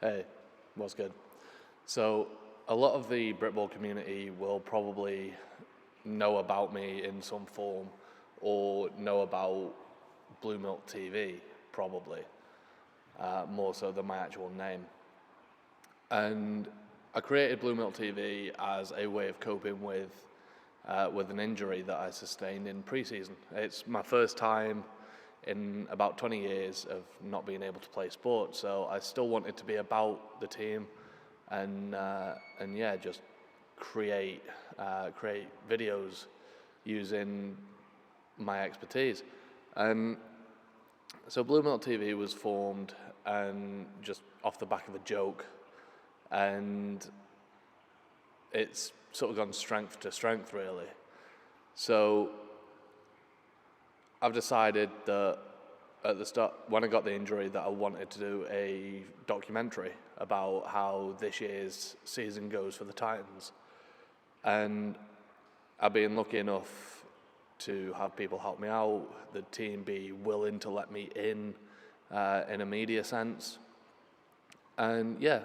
Hey, what's good? So, a lot of the Britball community will probably know about me in some form or know about BlueMilk TV, probably, more so than my actual name. And I created BlueMilk TV as a way of coping with an injury that I sustained in pre-season. It's my first time in about 20 years of not being able to play sport, so I still wanted to be about the team and just create videos using my expertise. And so BlueMilk TV was formed and just off the back of a joke, and it's sort of gone strength to strength, really. So I've decided that at the start, when I got the injury, that I wanted to do a documentary about how this year's season goes for the Titans. And I've been lucky enough to have people help me out, the team be willing to let me in a media sense. And yeah,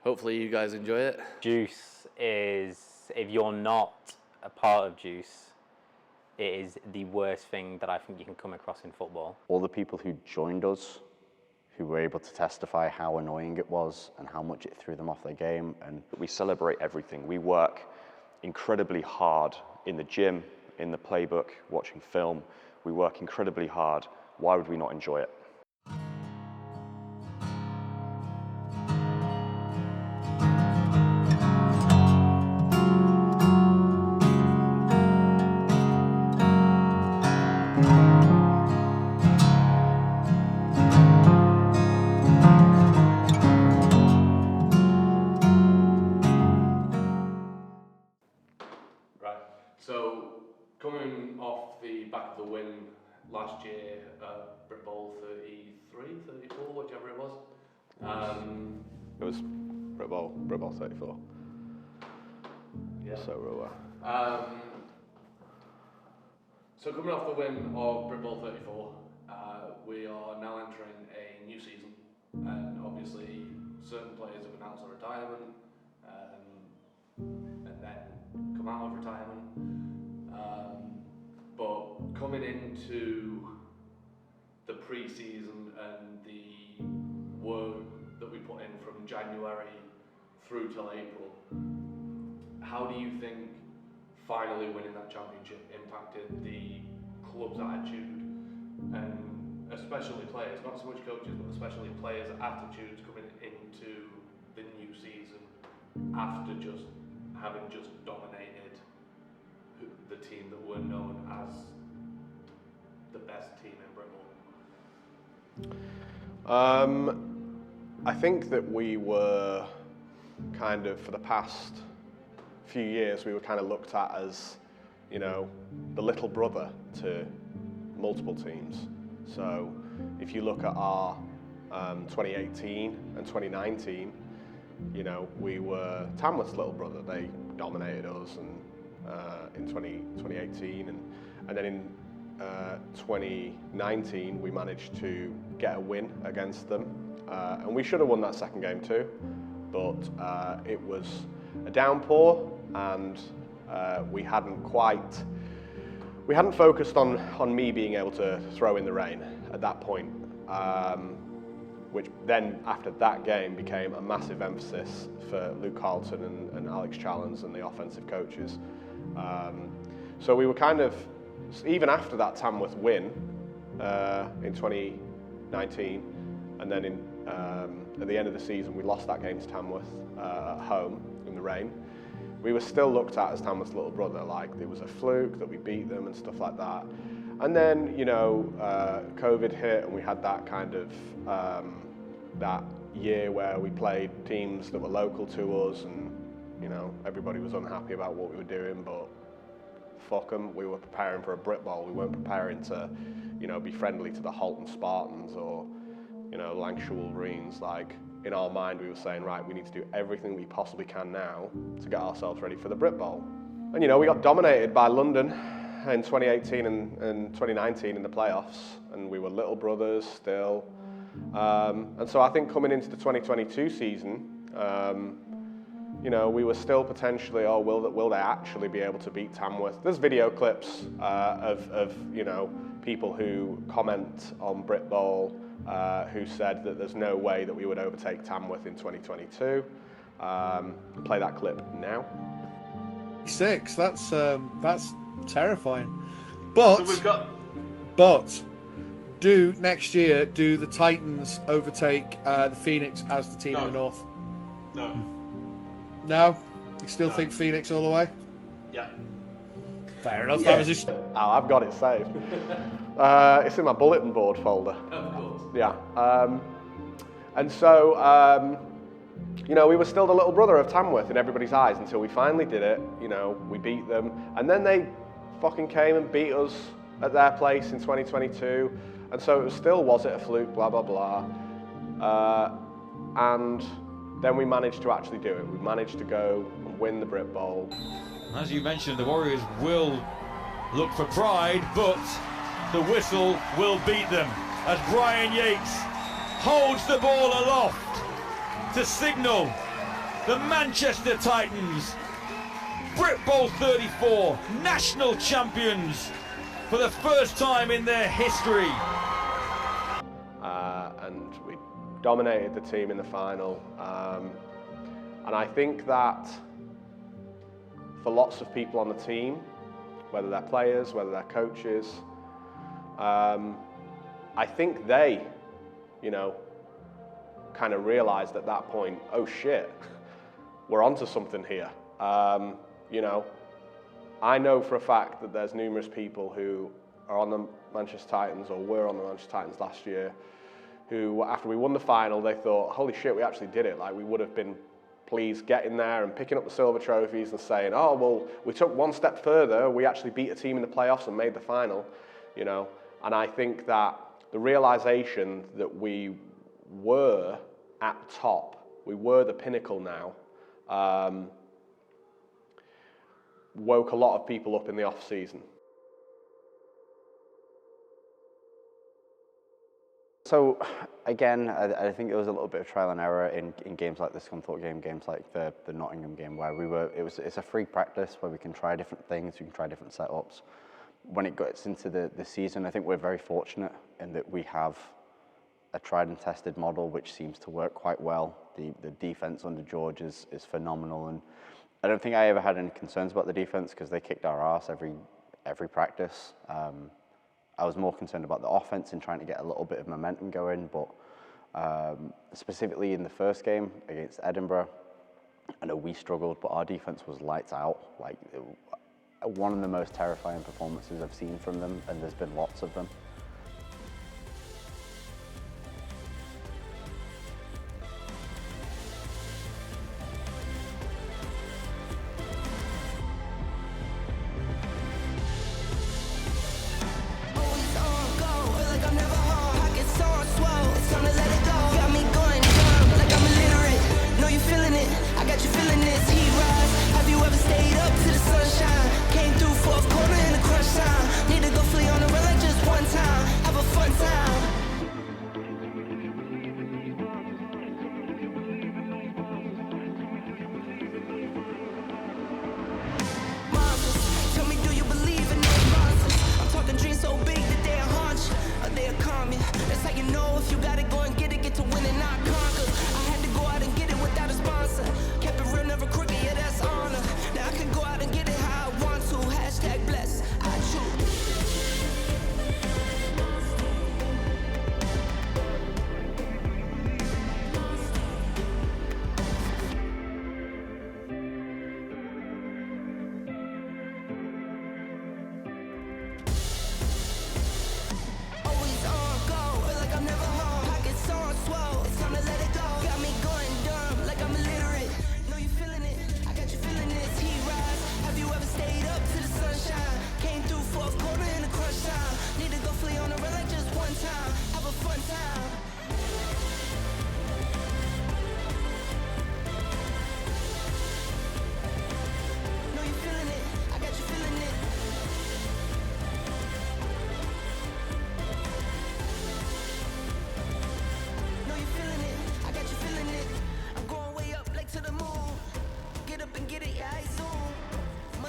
hopefully you guys enjoy it. Juice is, if you're not a part of Juice, it is the worst thing that I think you can come across in football. All the people who joined us, who were able to testify how annoying it was and how much it threw them off their game. And we celebrate everything. We work incredibly hard in the gym, in the playbook, watching film. We work incredibly hard. Why would we not enjoy it? So, coming off the back of the win last year at BritBowl 33, 34, whichever it was. It was BritBall 34. Yeah. So, So coming off the win of BritBowl 34, we are now entering a new season, and obviously certain players have announced their retirement, and then come out of retirement. But coming into the pre-season and the work that we put in from January through till April, how do you think finally winning that championship impacted the club's attitude, and especially players, not so much coaches, but especially players' attitudes coming into the new season after just having just dominated the team that were known as the best team in Britball? I think that we were kind of, for the past few years, we were kind of looked at as, you know, the little brother to multiple teams. So if you look at our 2018 and 2019, you know, we were Tamworth's little brother. They dominated us, and in 2018, and then in 2019 we managed to get a win against them, and we should have won that second game too, but it was a downpour, and we hadn't focused on me being able to throw in the rain at that point, which then after that game became a massive emphasis for Luke Carlton and Alex Challens and the offensive coaches. So we were kind of, even after that Tamworth win in 2019, and then at the end of the season we lost that game to Tamworth at home in the rain, we were still looked at as Tamworth's little brother, like it was a fluke that we beat them and stuff like that. And then, you know, COVID hit, and we had that kind of, that year where we played teams that were local to us, and, you know, everybody was unhappy about what we were doing, but fuck them, we were preparing for a Britball. We weren't preparing to, you know, be friendly to the Halton Spartans or, you know, Lancashire Wolverines. Like, in our mind, we were saying, right, we need to do everything we possibly can now to get ourselves ready for the Britball. And, you know, we got dominated by London in 2018 and 2019 in the playoffs, and we were little brothers still. And so I think coming into the 2022 season, you know, we were still potentially, oh, will they actually be able to beat Tamworth? There's video clips of you know, people who comment on BritBowl who said that there's no way that we would overtake Tamworth in 2022. Play that clip now. 6. That's terrifying. But do next year do the Titans overtake the Phoenix as the team in the North? No. No? You still think Phoenix all the way? Yeah. Fair enough. Yeah. That was just... Oh, I've got it saved. It's in my bulletin board folder. Of course. Yeah. And so, you know, we were still the little brother of Tamworth in everybody's eyes until we finally did it. You know, we beat them. And then they fucking came and beat us at their place in 2022. And so it was still, was it a fluke, blah, blah, blah. And then we managed to actually do it. We managed to go and win the BritBowl. As you mentioned, the Warriors will look for pride, but the whistle will beat them as Brian Yates holds the ball aloft to signal the Manchester Titans, BritBowl 34, national champions for the first time in their history. And we dominated the team in the final. And I think that for lots of people on the team, whether they're players, whether they're coaches, I think they, you know, kind of realized at that point, oh shit, we're onto something here. You know, I know for a fact that there's numerous people who are on the Manchester Titans or were on the Manchester Titans last year who, after we won the final, they thought, holy shit, we actually did it. Like, we would have been pleased getting there and picking up the silver trophies and saying, oh, well, we took one step further. We actually beat a team in the playoffs and made the final, you know. And I think that the realization that we were at the top, we were the pinnacle now, woke a lot of people up in the off-season. So again, I think it was a little bit of trial and error in games like the Scunthorpe game, games like the Nottingham game, where it's a free practice where we can try different things, we can try different setups. When it gets into the season, I think we're very fortunate in that we have a tried and tested model which seems to work quite well. The defense under George is phenomenal, and I don't think I ever had any concerns about the defense because they kicked our ass every practice. I was more concerned about the offense and trying to get a little bit of momentum going, but specifically in the first game against Edinburgh, I know we struggled, but our defense was lights out. Like, one of the most terrifying performances I've seen from them, and there's been lots of them.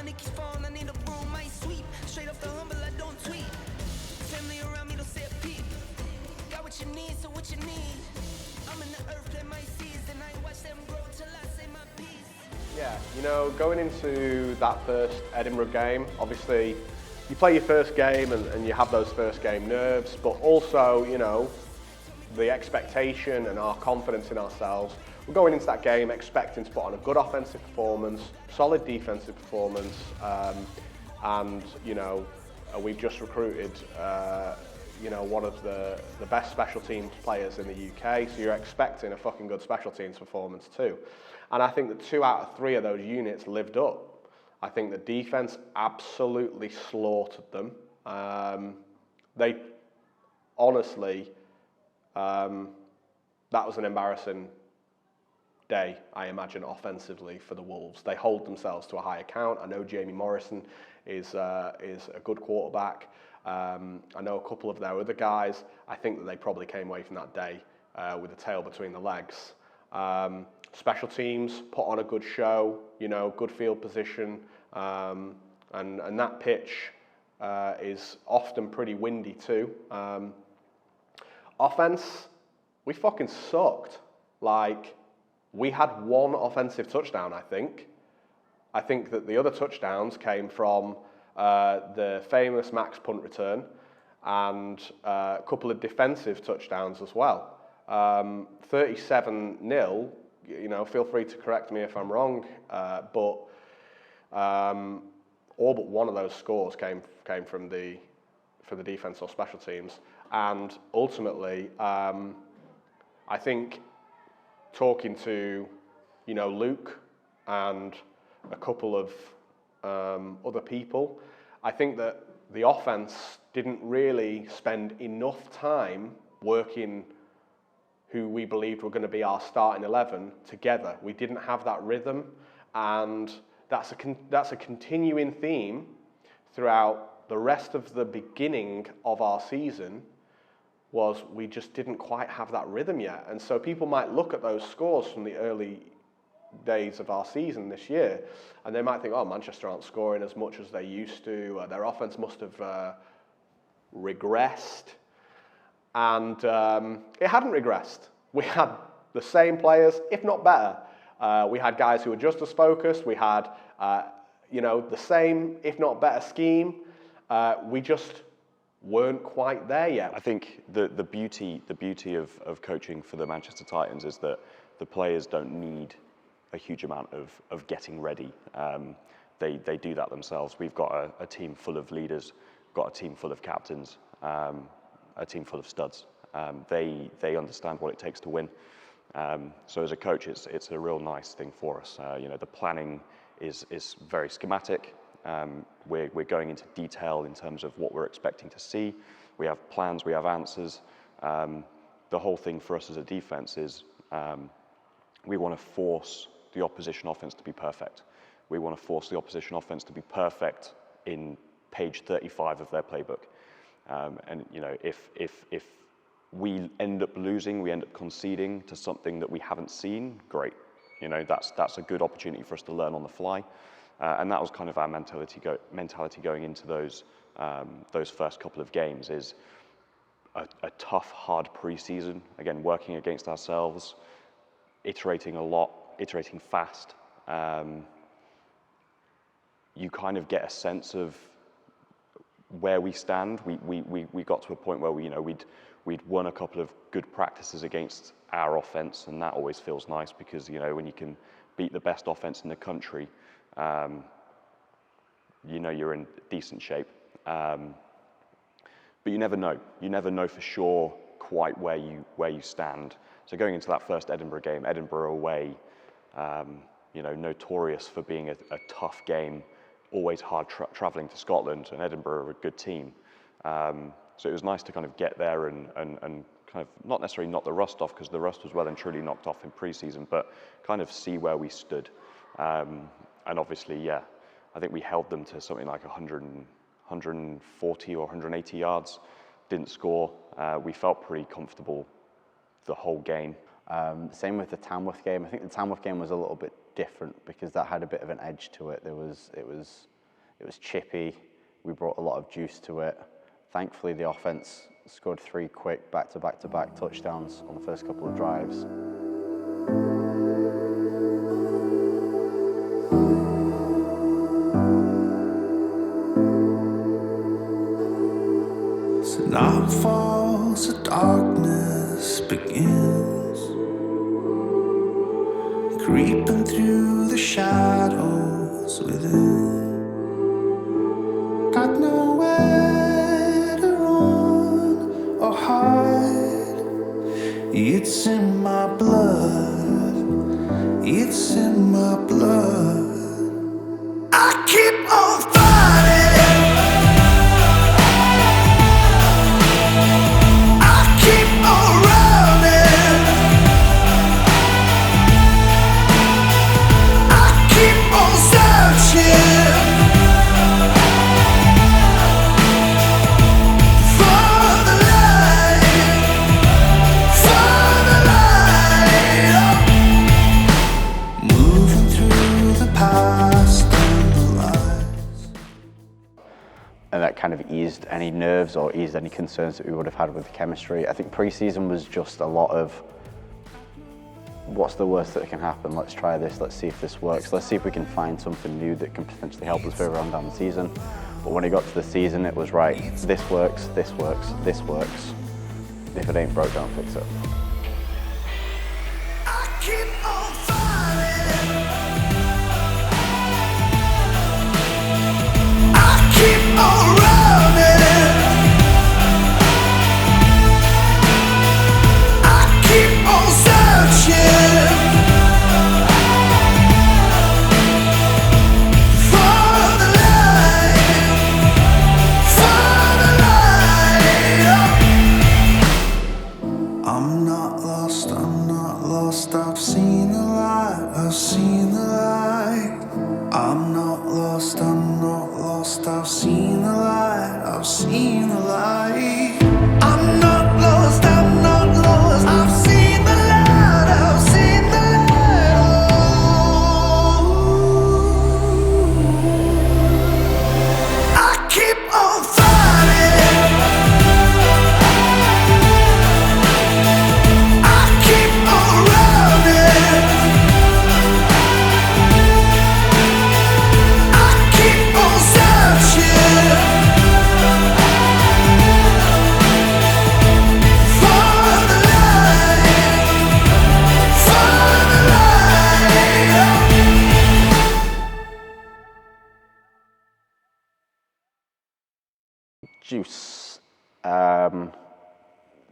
money keeps falling, I need a room, I ain't sweep. Straight off the humble, I don't tweet. Family around me don't say a peep. Got what you need, so what you need. I'm in the earth, plant my seeds, and I ain't watch them grow till I say my piece. Yeah, you know, going into that first Edinburgh game, obviously you play your first game and you have those first game nerves, but also, you know, the expectation and our confidence in ourselves. We're going into that game expecting to put on a good offensive performance, solid defensive performance, and, you know, we've just recruited, you know, one of the best special teams players in the UK, so you're expecting a fucking good special teams performance too. And I think that 2 out of 3 of those units lived up. I think the defense absolutely slaughtered them. They honestly, that was an embarrassing day, I imagine, offensively for the Wolves. They hold themselves to a high account. I know Jamie Morrison is a good quarterback. I know a couple of their other guys. I think that they probably came away from that day with a tail between the legs. Special teams put on a good show, you know, good field position, and that pitch is often pretty windy too. Offense, we fucking sucked. Like, we had 1 offensive touchdown, I think. I think that the other touchdowns came from the famous Max punt return and a couple of defensive touchdowns as well. 37-0, you know, feel free to correct me if I'm wrong, but all but one of those scores came from the defense or special teams. And ultimately, I think talking to, you know, Luke and a couple of other people, I think that the offense didn't really spend enough time working who we believed were going to be our starting 11 together. We didn't have that rhythm, and that's a continuing theme throughout the rest of the beginning of our season. Was we just didn't quite have that rhythm yet. And so people might look at those scores from the early days of our season this year, and they might think, oh, Manchester aren't scoring as much as they used to. Their offense must have regressed. And it hadn't regressed. We had the same players, if not better. We had guys who were just as focused. We had, you know, the same, if not better scheme. We just weren't quite there yet. I think the beauty of coaching for the Manchester Titans is that the players don't need a huge amount of getting ready. They do that themselves. We've got a team full of leaders, got a team full of captains, a team full of studs. They understand what it takes to win. So as a coach, it's a real nice thing for us. You know, the planning is very schematic. We're going into detail in terms of what we're expecting to see. We have plans, we have answers. The whole thing for us as a defense is we want to force the opposition offense to be perfect. We want to force the opposition offense to be perfect in page 35 of their playbook. And you know, if we end up losing, we end up conceding to something that we haven't seen, great. You know, that's a good opportunity for us to learn on the fly. And that was kind of our mentality going into those first couple of games, is a tough, hard pre-season. Again, working against ourselves, iterating a lot, iterating fast. You kind of get a sense of where we stand. We got to a point where we'd won a couple of good practices against our offense, and that always feels nice because, you know, when you can beat the best offense in the country, you know you're in decent shape. But you never know. You never know for sure quite where you stand. So going into that first Edinburgh game, Edinburgh away, you know, notorious for being a tough game, always hard travelling to Scotland, and Edinburgh are a good team. So it was nice to kind of get there and kind of not necessarily knock the rust off, because the rust was well and truly knocked off in pre-season, but kind of see where we stood. And obviously, yeah, I think we held them to something like 140 or 180 yards, didn't score. We felt pretty comfortable the whole game. Same with the Tamworth game. I think the Tamworth game was a little bit different because that had a bit of an edge to it. It was It was chippy. We brought a lot of juice to it. Thankfully, the offense scored 3 quick back-to-back-to-back touchdowns on the first couple of drives. So night falls, the darkness begins, creeping through the shadows within. Got nowhere to run or hide. It's in my blood. It's in my blood. I keep on fighting. I keep on running. I keep on searching. And that kind of eased any nerves or eased any concerns that we would have had with the chemistry. I think pre-season was just a lot of, what's the worst that can happen? Let's try this, let's see if this works. Let's see if we can find something new that can potentially help us further on down the season. But when it got to the season, it was right, this works, this works, this works. If it ain't broke, don't fix it. I keep on fighting. I keep on running. I keep on searching for the light, for the light. I'm not lost, I've seen the light, I've seen the light. I'm not lost, I've seen the light, I've seen the light. I'm not lost, I've seen the light, I've seen the light. Oh, I keep on fighting. I keep on running. I keep on searching for the light, for the light. Juice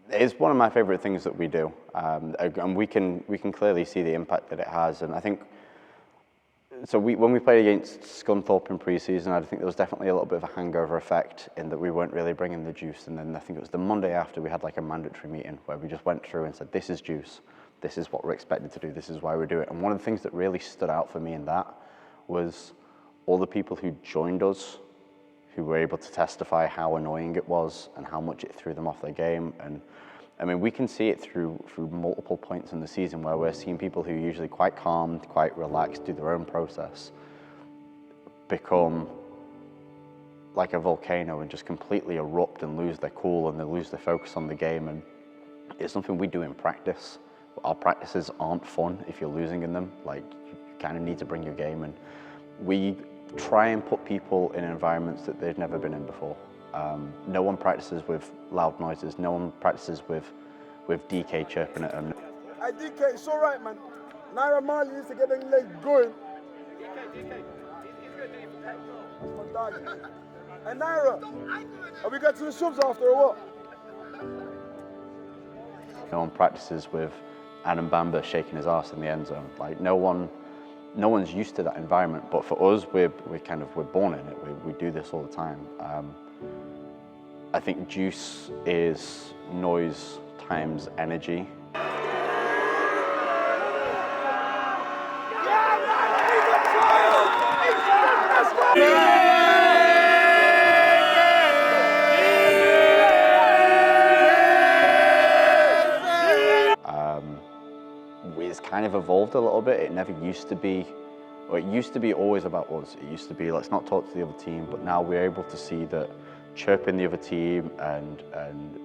is one of my favourite things that we do, and we can clearly see the impact that it has. And I think so. When we played against Scunthorpe in pre-season, I think there was definitely a little bit of a hangover effect in that we weren't really bringing the juice. And then I think it was the Monday after we had like a mandatory meeting where we just went through and said, "This is juice. This is what we're expected to do. This is why we do it." And one of the things that really stood out for me in that was all the people who joined us, who were able to testify how annoying it was and how much it threw them off their game. And I mean, we can see it through multiple points in the season where we're seeing people who are usually quite calm, quite relaxed, do their own process, become like a volcano and just completely erupt and lose their cool and they lose their focus on the game. And it's something we do in practice. Our practices aren't fun if you're losing in them. Like, you kind of need to bring your game, and we try and put people in environments that they've never been in before. No one practices with loud noises. No one practices with DK chirping at them. Hey, DK, it's all right, man. Naira Marley needs to get them legs going. DK, he's going to do it for That's my dog. Hey, Naira, are we going to the subs after or what? No one practices with Adam Bamba shaking his ass in the end zone. Like, no one's used to that environment, but for us, we're born in it. We do this all the time. I think juice is noise times energy. It's kind of evolved a little bit. It never used to be Well, it used to be always about us. It used to be, let's not talk to the other team, but now we're able to see that chirping the other team and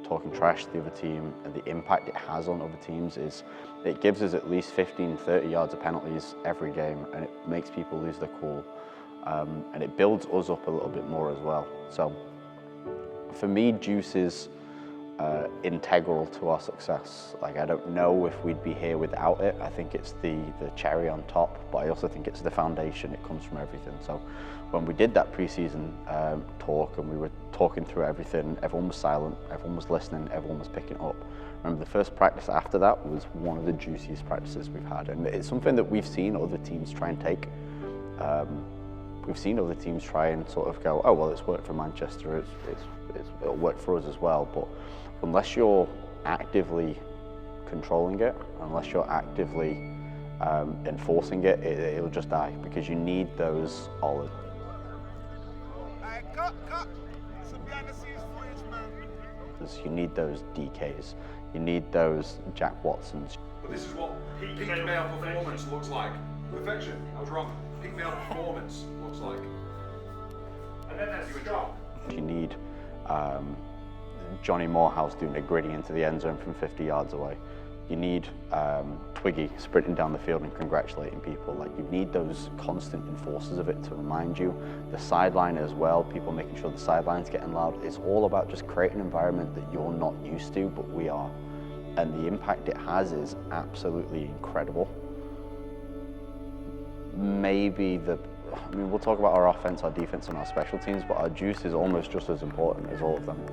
talking trash to the other team and the impact it has on other teams it gives us at least 15, 30 yards of penalties every game, and it makes people lose their cool. And it builds us up a little bit more as well. So for me, juice is integral to our success. Like, I don't know if we'd be here without it. I think it's the cherry on top, but I also think it's the foundation. It comes from everything. So when we did that pre-season talk and we were talking through everything, everyone was silent, everyone was listening, everyone was picking up. Remember, the first practice after that was one of the juiciest practices we've had, and it's something that we've seen other teams try and take. We've seen other teams try and sort of go, oh well, it's worked for Manchester, it'll work for us as well. But unless you're actively controlling it, unless you're actively enforcing it, it'll just die, because you need those olive. You need those DKs, you need those Jack Watsons. But this is what peak male performance looks like. Perfection, I was wrong. Peak male performance looks like. And then there's strong. You need Johnny Morehouse doing a gritty into the end zone from 50 yards away. You need Twiggy sprinting down the field and congratulating people. Like, you need those constant enforcers of it to remind you. The sideline as well, people making sure the sideline's getting loud. It's all about just creating an environment that you're not used to, but we are. And the impact it has is absolutely incredible. Maybe I mean, we'll talk about our offense, our defense, and our special teams, but our juice is almost just as important as all of them.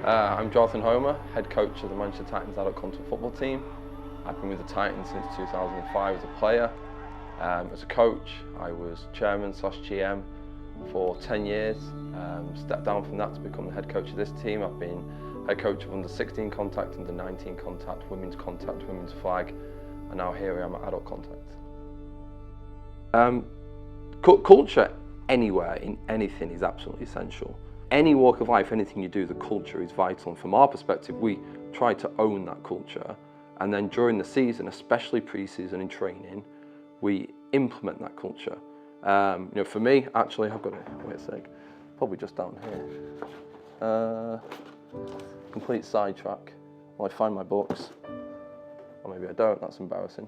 I'm Jonathan Homer, head coach of the Manchester Titans adult contact football team. I've been with the Titans since 2005 as a player. As a coach, I was chairman/GM for 10 years. Stepped down from that to become the head coach of this team. I've been head coach of under 16 contact, under 19 contact, women's flag, and now here I am at adult contact. Culture anywhere, in anything, is absolutely essential. Any walk of life, anything you do, the culture is vital. And from our perspective, we try to own that culture. And then during the season, especially pre-season and training, we implement that culture. You know, for me, actually, I've got to, wait a sec, probably just down here. Complete sidetrack. Well, I find my books. Or maybe I don't, that's embarrassing.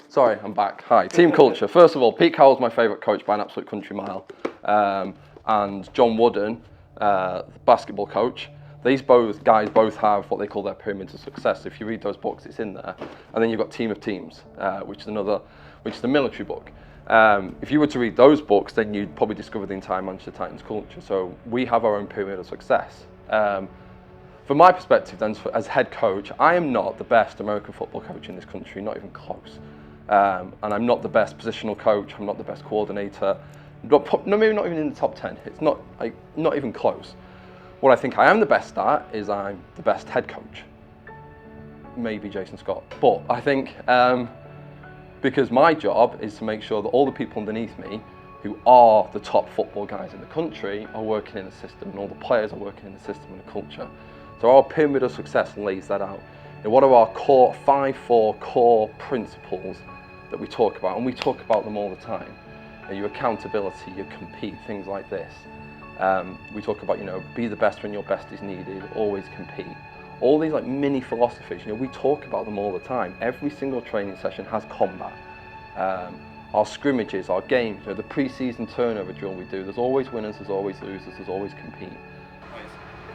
Sorry, I'm back. Hi, team culture. First of all, Pete Carroll's my favourite coach by an absolute country mile. And John Wooden, the basketball coach, these guys both have what they call their pyramids of success. If you read those books, it's in there. And then you've got Team of Teams, which is the military book. If you were to read those books, then you'd probably discover the entire Manchester Titans culture. So we have our own pyramid of success. From my perspective, then, as head coach, I am not the best American football coach in this country, not even close. And I'm not the best positional coach, I'm not the best coordinator, maybe not even in the top 10. It's not even close. What I think I am the best at is I'm the best head coach. Maybe Jason Scott. But I think because my job is to make sure that all the people underneath me who are the top football guys in the country are working in the system, and all the players are working in the system and the culture. So our pyramid of success lays that out. And what are our core 5-4 core principles that we talk about? And we talk about them all the time. Your accountability, your compete, things like this. We talk about, be the best when your best is needed, always compete. All these like mini philosophies, we talk about them all the time. Every single training session has combat. Our scrimmages, our games, the pre-season turnover drill we do, there's always winners, there's always losers, there's always compete.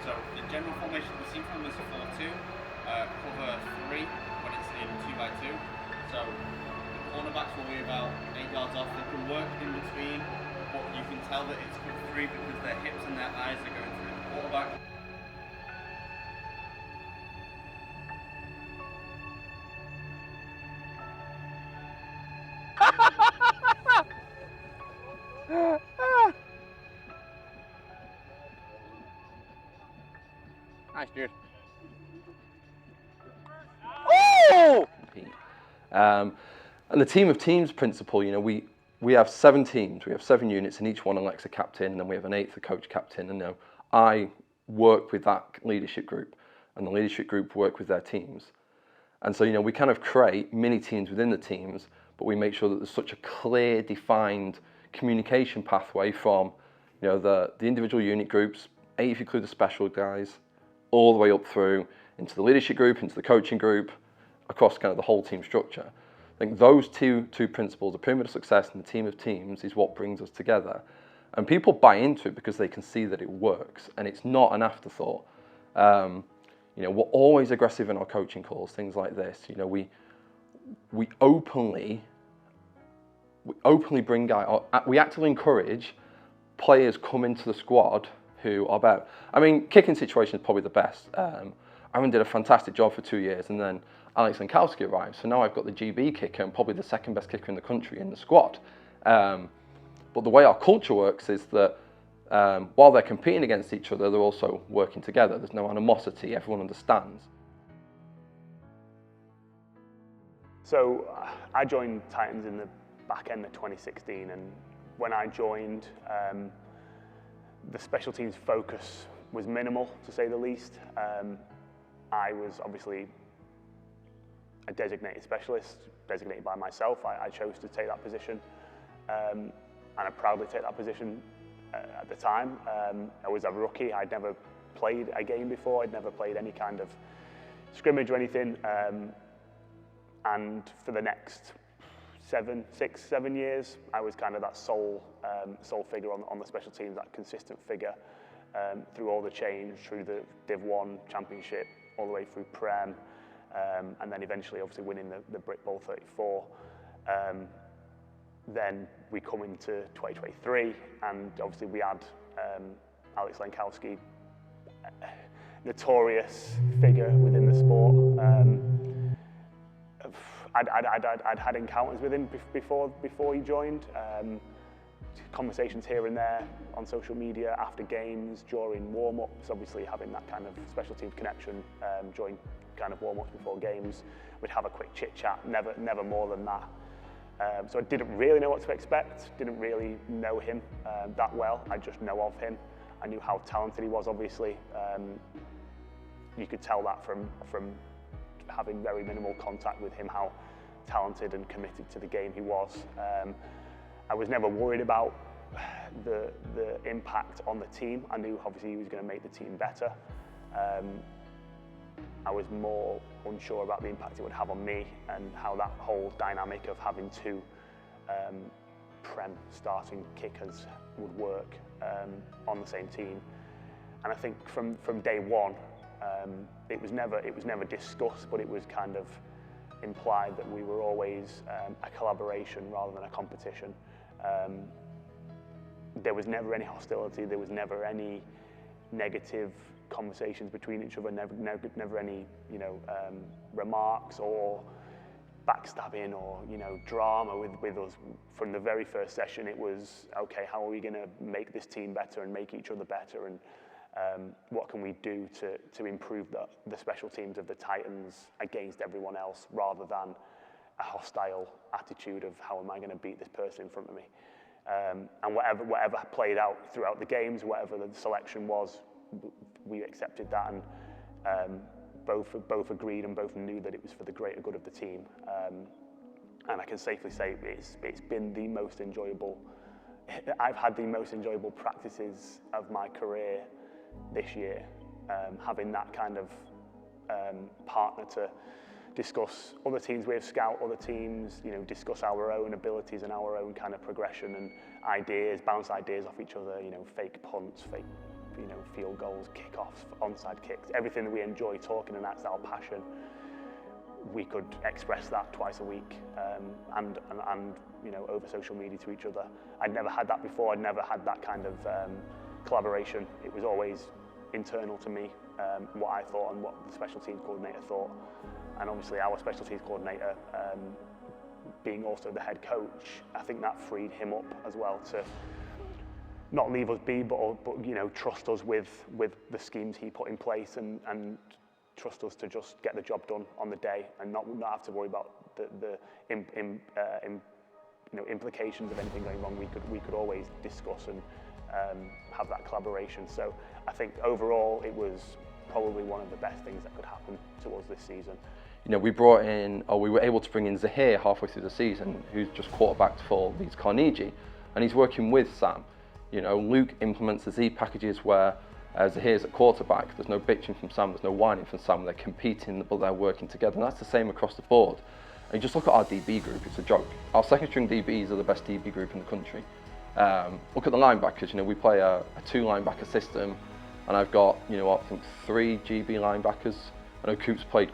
So the general formation we see from is 4-2, cover 3 when it's in 2x2. So the cornerbacks will be about 8 yards off. They can work in between, but you can tell that it's cover 3 because their hips and their eyes are going through the quarterback. Nice, dude. Oh! And the team of teams principle, we have 7 teams, we have 7 units, and each one elects a captain, and then we have an 8th, the coach captain, and I work with that leadership group, and the leadership group work with their teams. And so, we kind of create mini teams within the teams, but we make sure that there's such a clear, defined communication pathway from, you know, the individual unit groups, 8 if you include the special guys, all the way up through into the leadership group, into the coaching group, across kind of the whole team structure. I think those two principles, the pyramid of success and the team of teams, is what brings us together. And people buy into it because they can see that it works and it's not an afterthought. You know, we're always aggressive in our coaching calls, things like this. You know, we openly bring out, we actively encourage players come into the squad who are better. I mean, kicking situation is probably the best. Aaron did a fantastic job for 2 years, and then Alex Lankowski arrived. So now I've got the GB kicker and probably the second best kicker in the country in the squad. But the way our culture works is that while they're competing against each other, they're also working together. There's no animosity, everyone understands. So I joined Titans in the back end of 2016, and when I joined, the special teams focus was minimal, to say the least. I was obviously a designated specialist, designated by myself. I chose to take that position, and I proudly take that position at the time. I was a rookie. I'd never played a game before. I'd never played any kind of scrimmage or anything. And for the next 7 years, I was kind of that sole figure on the special teams, that consistent figure through all the change, through the Div 1 Championship, all the way through Prem, and then eventually obviously winning the BritBowl 34. Then we come into 2023, and obviously we had Alex Lankowski, notorious figure within the sport. I'd had encounters with him before he joined. Conversations here and there on social media, after games, during warm-ups, obviously having that kind of special teams connection during kind of warm-ups before games. We'd have a quick chit-chat, never more than that. So I didn't really know what to expect, didn't really know him that well. I just know of him. I knew how talented he was, obviously. You could tell that from having very minimal contact with him, how talented and committed to the game he was. I was never worried about the impact on the team. I knew obviously he was going to make the team better. I was more unsure about the impact it would have on me and how that whole dynamic of having 2 Prem starting kickers would work on the same team. And I think from day one, it was never discussed, but it was kind of implied that we were always a collaboration rather than a competition. There was never any hostility, there was never any negative conversations between each other, never any remarks or backstabbing or drama with us. From the very first session, it was, okay, how are we going to make this team better and make each other better, and what can we do to improve the special teams of the Titans against everyone else, rather than a hostile attitude of how am I going to beat this person in front of me. And whatever played out throughout the games, whatever the selection was, we accepted that, and both agreed and both knew that it was for the greater good of the team. And I can safely say it's been the most enjoyable. I've had the most enjoyable practices of my career this year, having that kind of partner to discuss other teams with, scout other teams, discuss our own abilities and our own kind of progression and ideas, bounce ideas off each other, fake punts, fake field goals, kickoffs, onside kicks, everything that we enjoy talking, and that's our passion. We could express that twice a week, and over social media to each other. I'd never had that before. I'd never had that kind of collaboration. It was always internal to me, what I thought and what the special teams coordinator thought. And obviously our special teams coordinator, being also the head coach, I think that freed him up as well to not leave us be, but trust us with the schemes he put in place, and trust us to just get the job done on the day and not have to worry about the implications of anything going wrong. We could always discuss and have that collaboration. So I think overall it was probably one of the best things that could happen to us this season. You know, we were able to bring in Zahir halfway through the season, who's just quarterbacked for Leeds Carnegie, and he's working with Sam. You know, Luke implements the Z packages where Zahir's at quarterback. There's no bitching from Sam, there's no whining from Sam. They're competing, but they're working together, and that's the same across the board. And you just look at our DB group, it's a joke. Our second string DBs are the best DB group in the country. Look at the linebackers, you know, we play a 2 linebacker system, and I've got, you know, I think 3 GB linebackers. I know Coop's played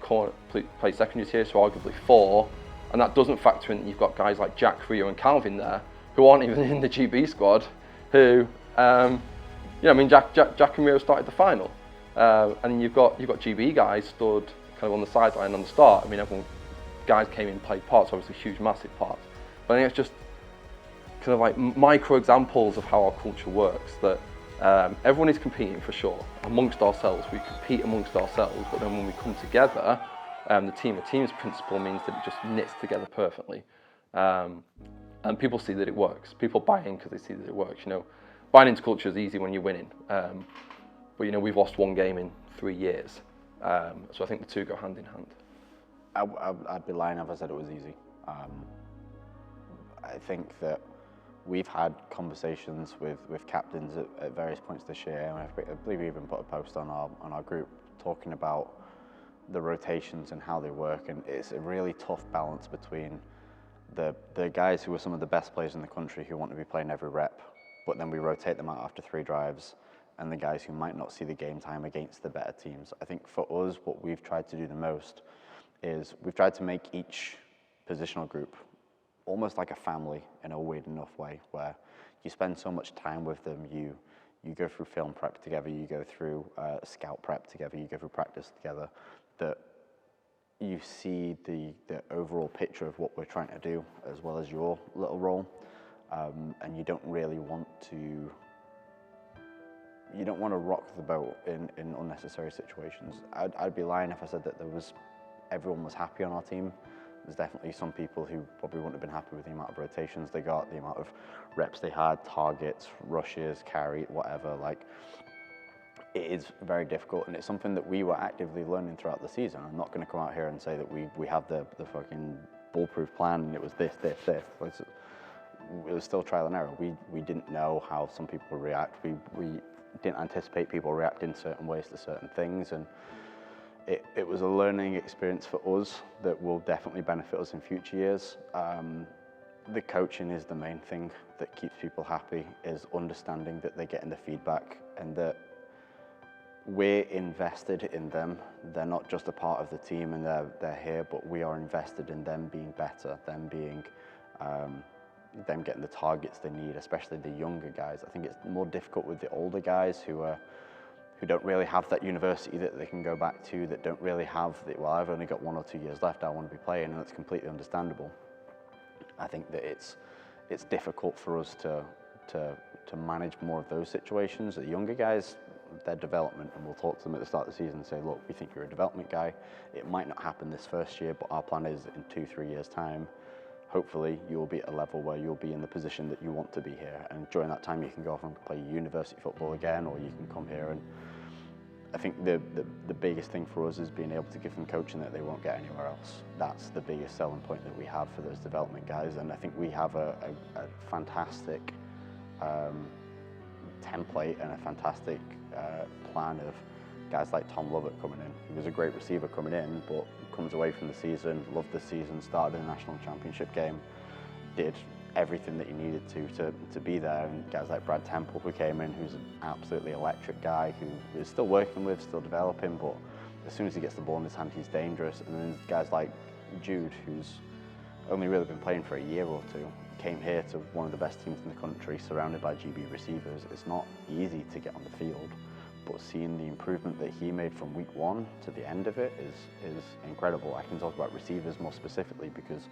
secondary tier, so arguably 4, and that doesn't factor in that you've got guys like Jack, Rio and Calvin there, who aren't even in the GB squad, who, you know, I mean, Jack and Rio started the final, and you've got GB guys stood kind of on the sideline on the start. I mean, guys came in and played parts, obviously huge, massive parts, but I think it's just kind of like micro examples of how our culture works, that everyone is competing for sure amongst ourselves. We compete amongst ourselves, but then when we come together, the team of teams principle means that it just knits together perfectly, and people see that it works. People buy in because they see that it works. You know, buying into culture is easy when you're winning, but you know, we've lost 1 game in 3 years, so I think the two go hand in hand. I'd be lying if I said it was easy. I think that we've had conversations with captains at various points this year, and I believe we even put a post on our group talking about the rotations and how they work, and it's a really tough balance between the guys who are some of the best players in the country who want to be playing every rep, but then we rotate them out after 3 drives, and the guys who might not see the game time against the better teams. I think for us, what we've tried to do the most is we've tried to make each positional group almost like a family in a weird enough way, where you spend so much time with them, you go through film prep together, you go through scout prep together, you go through practice together, that you see the overall picture of what we're trying to do as well as your little role, and you don't really want to rock the boat in unnecessary situations. I'd be lying if I said that everyone was happy on our team. There's definitely some people who probably wouldn't have been happy with the amount of rotations they got, the amount of reps they had, targets, rushes, carry, whatever. Like, it is very difficult, and it's something that we were actively learning throughout the season. I'm not going to come out here and say that we have the fucking bulletproof plan and it was this. It was still trial and error. We didn't know how some people would react. We didn't anticipate people reacting certain ways to certain things, and it was a learning experience for us that will definitely benefit us in future years. The coaching is the main thing that keeps people happy, is understanding that they're getting the feedback and that we're invested in them. They're not just a part of the team and they're here, but we are invested in them being better, them getting the targets they need, especially the younger guys. I think it's more difficult with the older guys who don't really have that university that they can go back to, that don't really have well, I've only got 1 or 2 years left, I want to be playing, and that's completely understandable. I think that it's difficult for us to manage more of those situations. The younger guys, their development, and we'll talk to them at the start of the season and say, look, we think you're a development guy. It might not happen this first year, but our plan is in 2-3 years' time, hopefully you'll be at a level where you'll be in the position that you want to be here. And during that time, you can go off and play university football again, or you can come here. And I think the biggest thing for us is being able to give them coaching that they won't get anywhere else. That's the biggest selling point that we have for those development guys. And I think we have a fantastic template and a fantastic plan of guys like Tom Lovett coming in. He was a great receiver coming in, but comes away from the season, loved the season, started the national championship game, did everything that he needed to be there. And guys like Brad Temple, who came in, who's an absolutely electric guy, who is still working with, still developing, but as soon as he gets the ball in his hand, he's dangerous. And then guys like Jude, who's only really been playing for a year or two, came here to one of the best teams in the country, surrounded by GB receivers. It's not easy to get on the field, but seeing the improvement that he made from week 1 to the end of it is incredible. I can talk about receivers more specifically because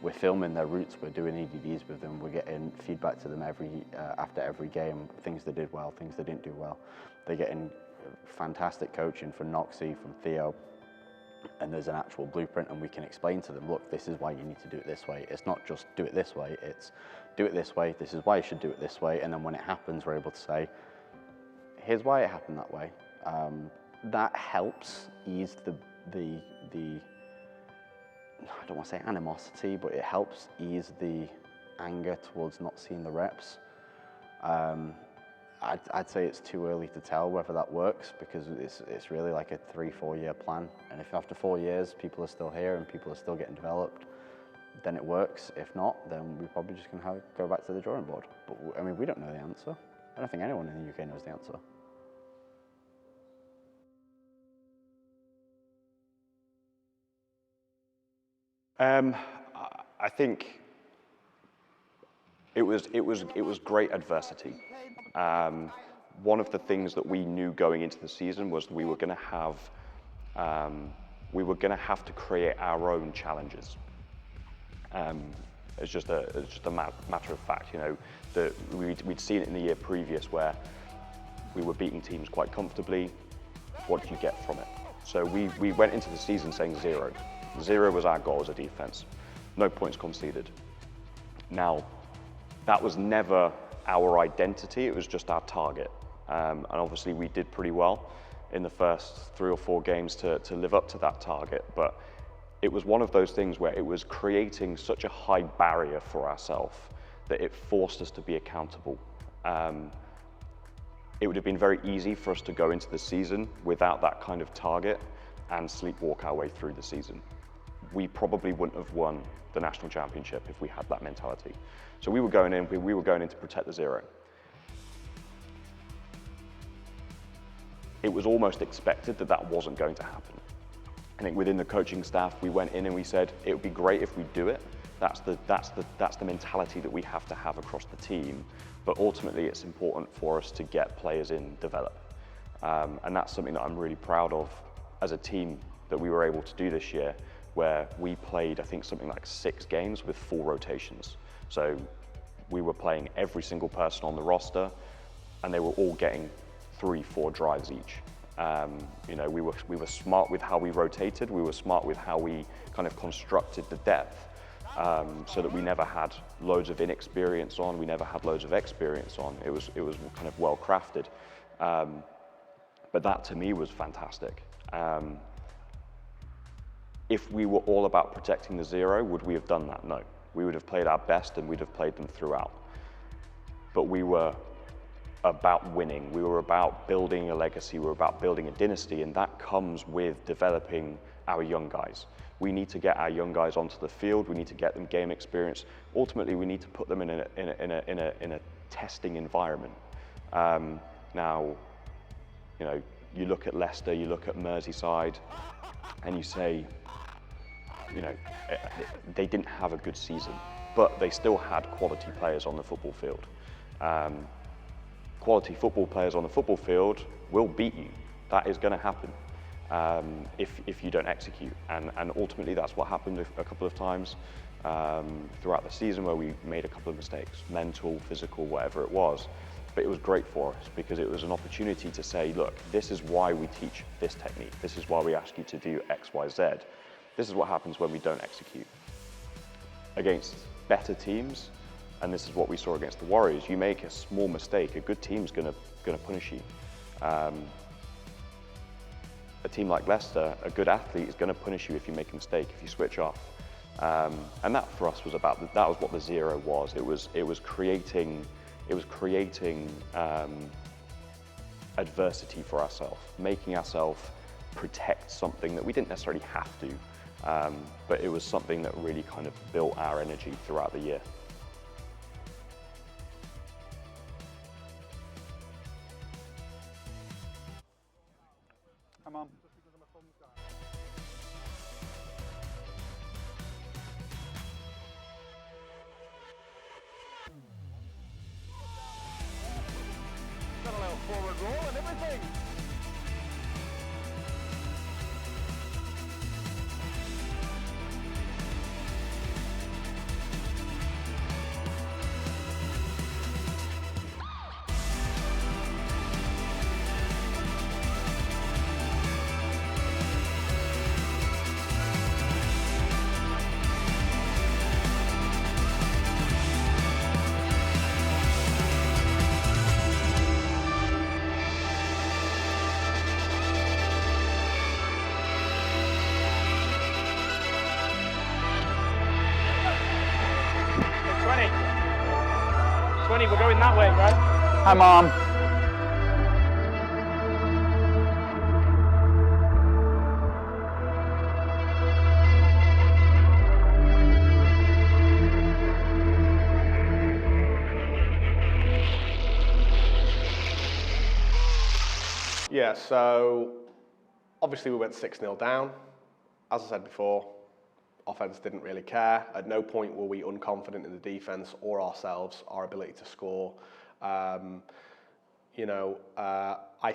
we're filming their routes, we're doing EDDs with them, we're getting feedback to them after every game, things they did well, things they didn't do well. They're getting fantastic coaching from Noxie, from Theo, and there's an actual blueprint, and we can explain to them, look, this is why you need to do it this way. It's not just do it this way, it's do it this way, this is why you should do it this way, and then when it happens, we're able to say, here's why it happened that way. That helps ease the I don't want to say animosity, but it helps ease the anger towards not seeing the reps. I'd say it's too early to tell whether that works, because it's really like a 3-4 year plan. And if after 4 years people are still here and people are still getting developed, then it works. If not, then we're probably just going to go back to the drawing board. But I mean, we don't know the answer. I don't think anyone in the UK knows the answer. I think it was great adversity. One of the things that we knew going into the season was that we were going to have to create our own challenges. It's just a matter of fact, you know, that we'd seen it in the year previous where we were beating teams quite comfortably. What did you get from it? So we went into the season saying 0. 0 was our goal as a defense. No points conceded. Now, that was never our identity, it was just our target. And obviously we did pretty well in the first 3 or 4 games to live up to that target, but it was one of those things where it was creating such a high barrier for ourselves that it forced us to be accountable. It would have been very easy for us to go into the season without that kind of target and sleepwalk our way through the season. We probably wouldn't have won the national championship if we had that mentality. So we were going in to protect the 0. It was almost expected that that wasn't going to happen. I think within the coaching staff, we went in and we said, it would be great if we do it. That's the mentality that we have to have across the team. But ultimately, it's important for us to get players in, develop. And that's something that I'm really proud of as a team that we were able to do this year, where we played, I think, something like 6 games with 4 rotations. So we were playing every single person on the roster, and they were all getting 3-4 drives each. You know, we were smart with how we rotated. We were smart with how we kind of constructed the depth, so that we never had loads of inexperience on. We never had loads of experience on. It was kind of well crafted. But that to me was fantastic. If we were all about protecting the 0, would we have done that? No. We would have played our best and we'd have played them throughout. But we were about winning. We were about building a legacy. We were about building a dynasty, and that comes with developing our young guys. We need to get our young guys onto the field. We need to get them game experience. Ultimately, we need to put them in a testing environment. Now, you know, you look at Leicester, you look at Merseyside, and you say, you know, they didn't have a good season, but they still had quality players on the football field. Quality football players on the football field will beat you. That is going to happen if you don't execute. And ultimately, that's what happened a couple of times throughout the season, where we made a couple of mistakes, mental, physical, whatever it was. But it was great for us because it was an opportunity to say, look, this is why we teach this technique. This is why we ask you to do X, Y, Z. This is what happens when we don't execute. Against better teams, and this is what we saw against the Warriors, you make a small mistake, a good team's gonna punish you. A team like Leicester, a good athlete is gonna punish you if you make a mistake, if you switch off. And that for us was that was what the 0 was. It was creating adversity for ourselves, making ourselves protect something that we didn't necessarily have to, but it was something that really kind of built our energy throughout the year. Come on. Got a little forward roll and everything. Johnny, we're going that way, right? Hi, Mom. Yeah, so obviously we went 6-0 down. As I said before, offense didn't really care. At no point were we unconfident in the defense or ourselves, our ability to score. I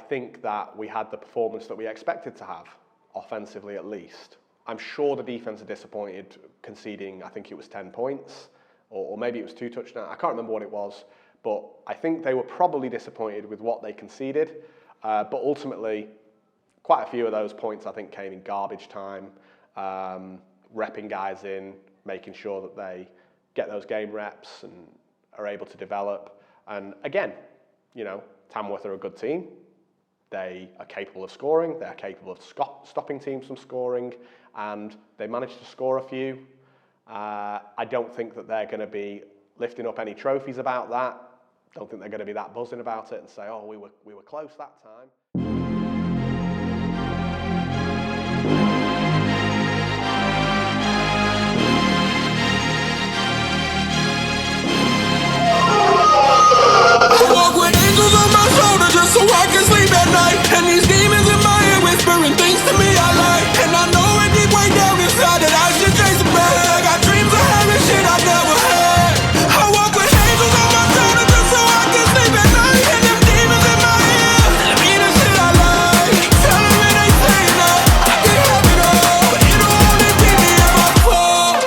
think that we had the performance that we expected to have, offensively at least. I'm sure the defense are disappointed conceding, I think it was 10 points, or maybe it was 2 touchdowns. I can't remember what it was, but I think they were probably disappointed with what they conceded. But ultimately, quite a few of those points I think came in garbage time, repping guys in, making sure that they get those game reps and are able to develop. And again, Tamworth are a good team. They are capable of scoring. They're capable of stopping teams from scoring, and they managed to score a few. I don't think that they're going to be lifting up any trophies about that. Don't think they're going to be that buzzing about it and say, oh, we were close that time. I walk with angels on my shoulder just so I can sleep at night. And these demons in my ear whispering things to me I like. And I know it deep way down inside that I should chase a bag. I got dreams of having shit I never had. I walk with angels on my shoulder just so I can sleep at night. And them demons in my ear telling me the shit I like. Telling me they saying that I can have it all, but it'll only be me if I fall.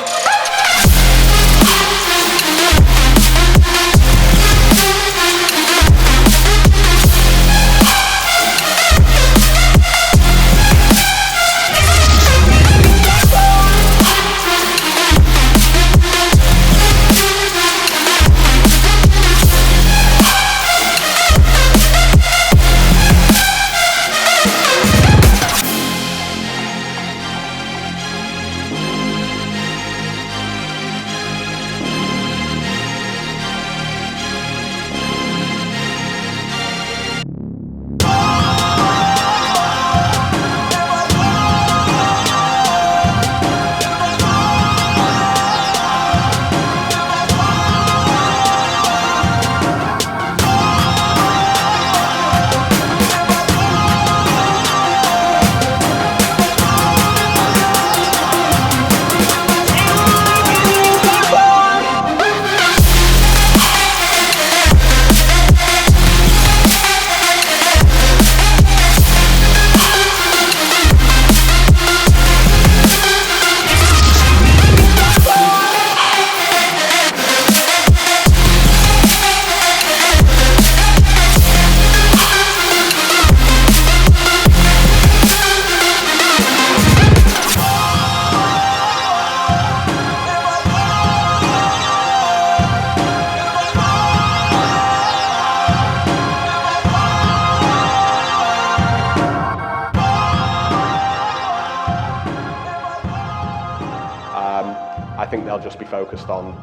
I think they'll just be focused on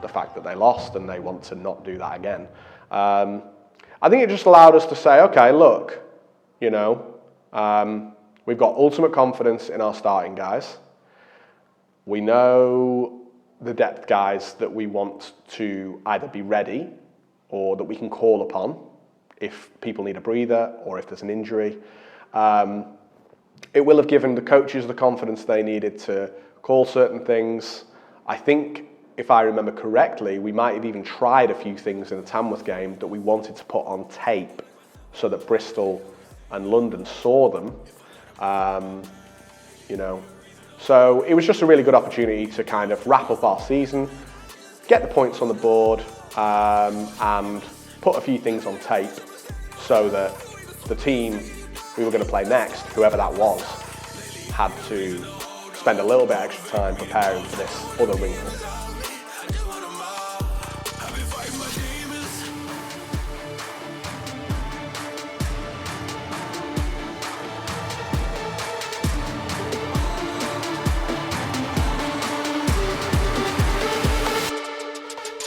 the fact that they lost and they want to not do that again. I think it just allowed us to say, okay, look, we've got ultimate confidence in our starting guys. We know the depth guys that we want to either be ready or that we can call upon if people need a breather or if there's an injury. It will have given the coaches the confidence they needed to call certain things. I think, if I remember correctly, we might have even tried a few things in the Tamworth game that we wanted to put on tape so that Bristol and London saw them. So it was just a really good opportunity to kind of wrap up our season, get the points on the board, and put a few things on tape so that the team we were going to play next, whoever that was, had to spend a little bit extra time preparing for this other wrinkle.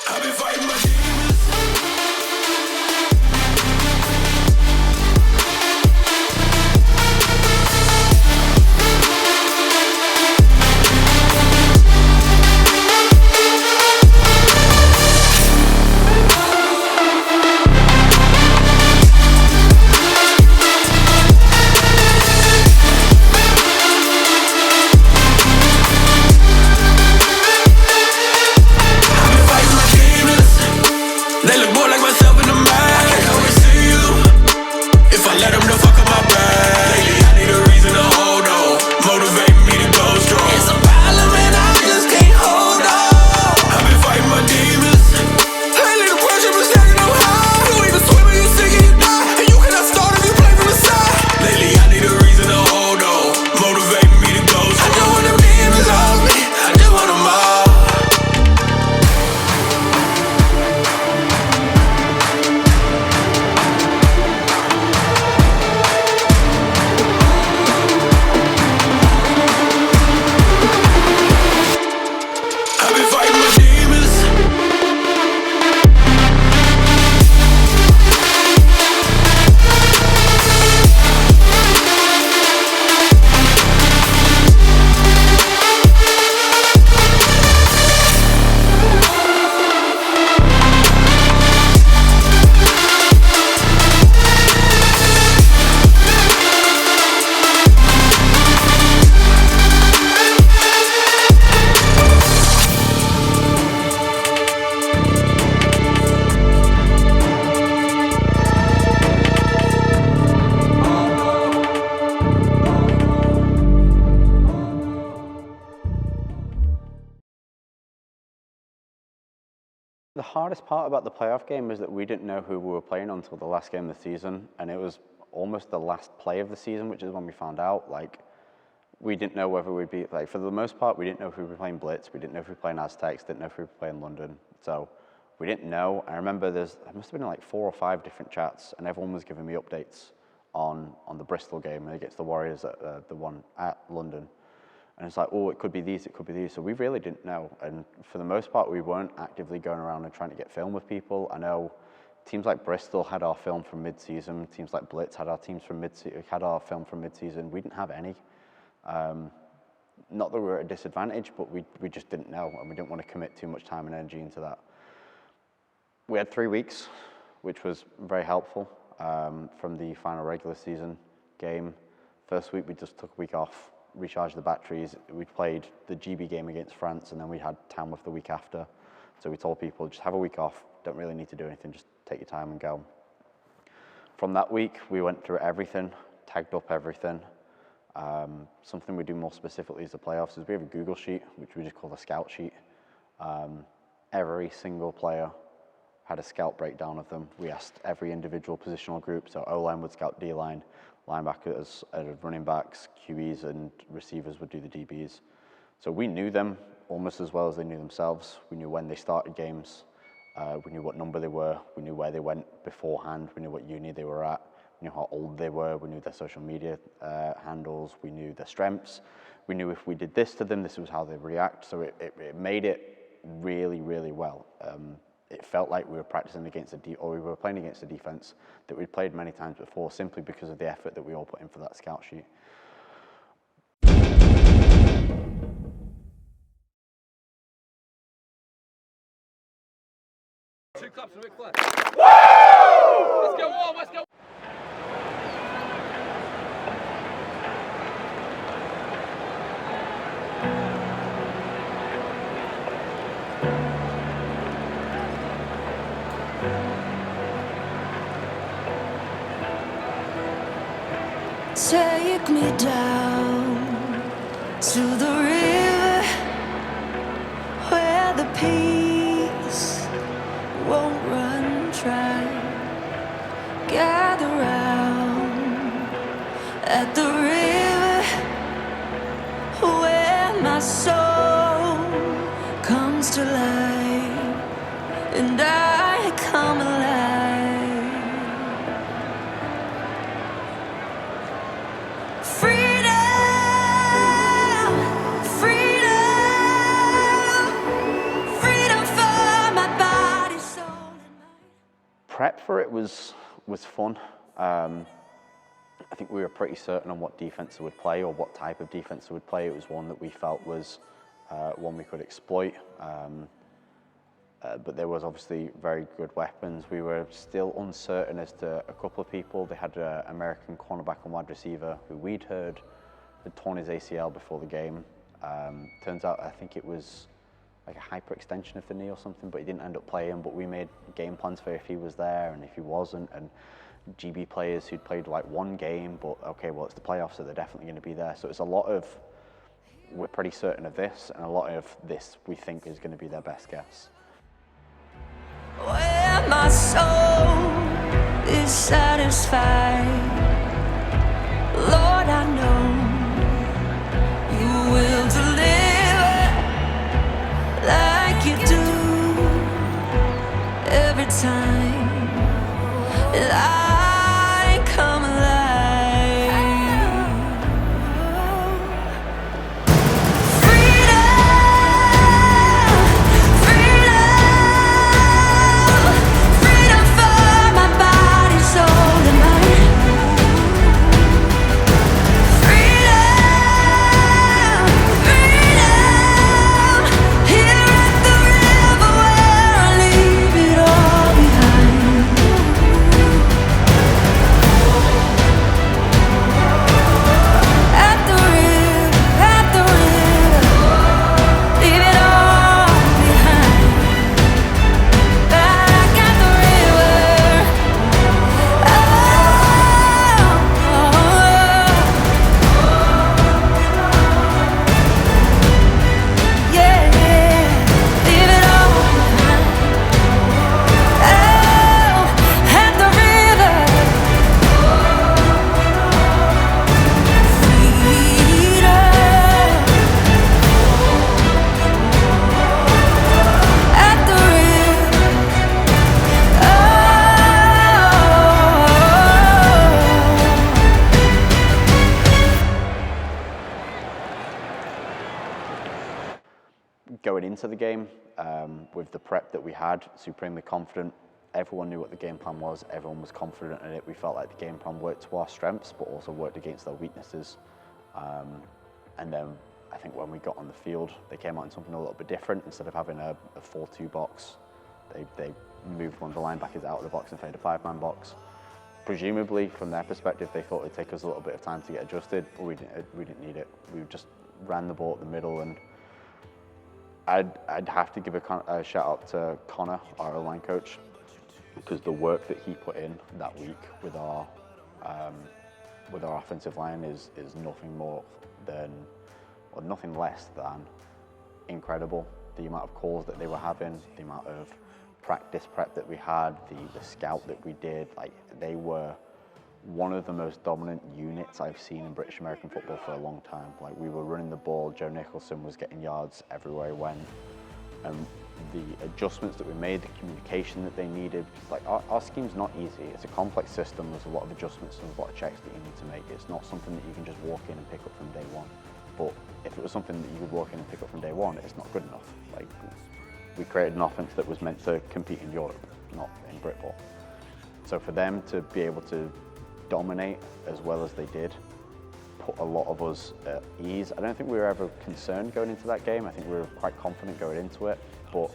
I've been fighting my demons. boy like myself in the man. I can't always see you if I let them know fuck up my bag. Lately I need a reason to hold on, motivate me to go strong. It's a problem and I just can't hold on. I've been fighting my demons. Lately the pressure been stacking up high. You either swim or you sink and you die, and you cannot start if you play from the side. Lately I need a reason to hold on, motivate me to go strong. I don't want them demons off me, I just want them all. The hardest part about the playoff game was that we didn't know who we were playing until the last game of the season, and it was almost the last play of the season, which is when we found out. Like, we didn't know whether we'd be, like, for the most part, we didn't know if we were playing Blitz, we didn't know if we were playing Aztecs, didn't know if we were playing London, so we didn't know. I remember there must have been like 4 or 5 different chats, and everyone was giving me updates on the Bristol game against the Warriors, at the one at London. And it's like, oh, it could be these, it could be these. So we really didn't know. And for the most part, we weren't actively going around and trying to get film with people. I know teams like Bristol had our film from mid-season. Teams like Blitz had our film from mid-season. We didn't have any. Not that we were at a disadvantage, but we just didn't know, and we didn't want to commit too much time and energy into that. We had 3 weeks, which was very helpful from the final regular season game. First week, we just took a week off, recharged the batteries. We played the GB game against France, and then we had Tamworth the week after. So we told people, just have a week off, don't really need to do anything, just take your time and go. From that week, we went through everything, tagged up everything. Something we do more specifically is the playoffs is we have a Google sheet, which we just call the scout sheet. Every single player had a scout breakdown of them. We asked every individual positional group, so O-line would scout D-line, linebackers, running backs, QBs, and receivers would do the DBs. So we knew them almost as well as they knew themselves. We knew when they started games. We knew what number they were. We knew where they went beforehand. We knew what uni they were at. We knew how old they were. We knew their social media handles. We knew their strengths. We knew if we did this to them, this was how they'd react. So it made it really, really well. It felt like we were practicing against or we were playing against a defense that we'd played many times before, simply because of the effort that we all put in for that scout sheet. Two claps for Ric Flair. Woo! Let's go on, let's go. Take me down to the river where the peace won't run dry. Gather round at the river where my soul comes to life and I come alive. Prep for it was fun. I think we were pretty certain on what defense would play or what type of defense would play. It was one that we felt was one we could exploit. But there was obviously very good weapons. We were still uncertain as to a couple of people. They had an American cornerback and wide receiver who we'd heard had torn his ACL before the game. Turns out, I think it was like a hyperextension of the knee or something, but he didn't end up playing. But we made game plans for if he was there and if he wasn't, and GB players who'd played like one game, but okay, well, it's the playoffs, so they're definitely going to be there. So it's a lot of, we're pretty certain of this, and a lot of this we think is going to be their best guess. Where my soul is satisfied, Lord, I know you will deliver like you do every time I come alive. Going into the game, with the prep that we had, supremely confident. Everyone knew what the game plan was, everyone was confident in it. We felt like the game plan worked to our strengths, but also worked against their weaknesses. And then I think when we got on the field, they came out in something a little bit different. Instead of having a 4-2 box, they moved one of the linebackers out of the box and played a 5-man box. Presumably, from their perspective, they thought it'd take us a little bit of time to get adjusted, but we didn't need it. We just ran the ball at the middle, and I'd have to give a shout out to Connor, our O-line coach, because the work that he put in that week with our offensive line is nothing more than, or nothing less than incredible. The amount of calls that they were having, the amount of practice prep that we had, the scout that we did, like they were one of the most dominant units I've seen in British American football for a long time. Like we were running the ball, Joe Nicholson was getting yards everywhere he went. And the adjustments that we made, the communication that they needed, like our scheme's not easy. It's a complex system, there's a lot of adjustments and a lot of checks that you need to make. It's not something that you can just walk in and pick up from day one. But if it was something that you could walk in and pick up from day one, it's not good enough. Like we created an offense that was meant to compete in Europe, not in Britball. So for them to be able to dominate as well as they did, put a lot of us at ease. I don't think we were ever concerned going into that game. I think we were quite confident going into it, but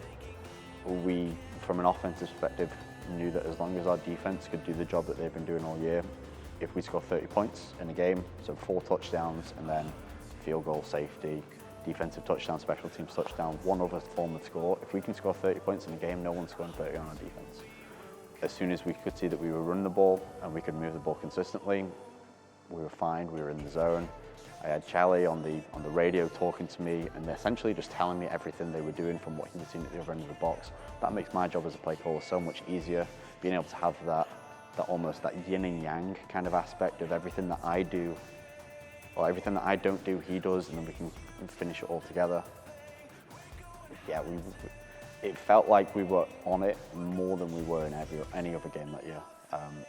we, from an offensive perspective, knew that as long as our defense could do the job that they've been doing all year, if we score 30 points in a game, so 4 touchdowns and then field goal, safety, defensive touchdown, special teams touchdown, one other form of score, if we can score 30 points in a game, no one's scoring 30 on our defense. As soon as we could see that we were running the ball and we could move the ball consistently, we were fine, we were in the zone. I had Charlie on the radio talking to me and essentially just telling me everything they were doing from what he was seeing at the other end of the box. That makes my job as a play caller so much easier, being able to have that almost that yin and yang kind of aspect of everything that I do, or everything that I don't do, he does, and then we can finish it all together. Yeah, it felt like we were on it more than we were in any other game that year.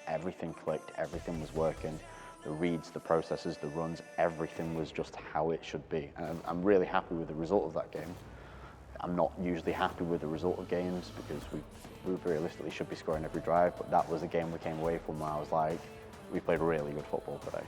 Everything clicked, everything was working. The reads, the processes, the runs, everything was just how it should be. And I'm really happy with the result of that game. I'm not usually happy with the result of games because we realistically should be scoring every drive, but that was a game we came away from where I was like, we played really good football today.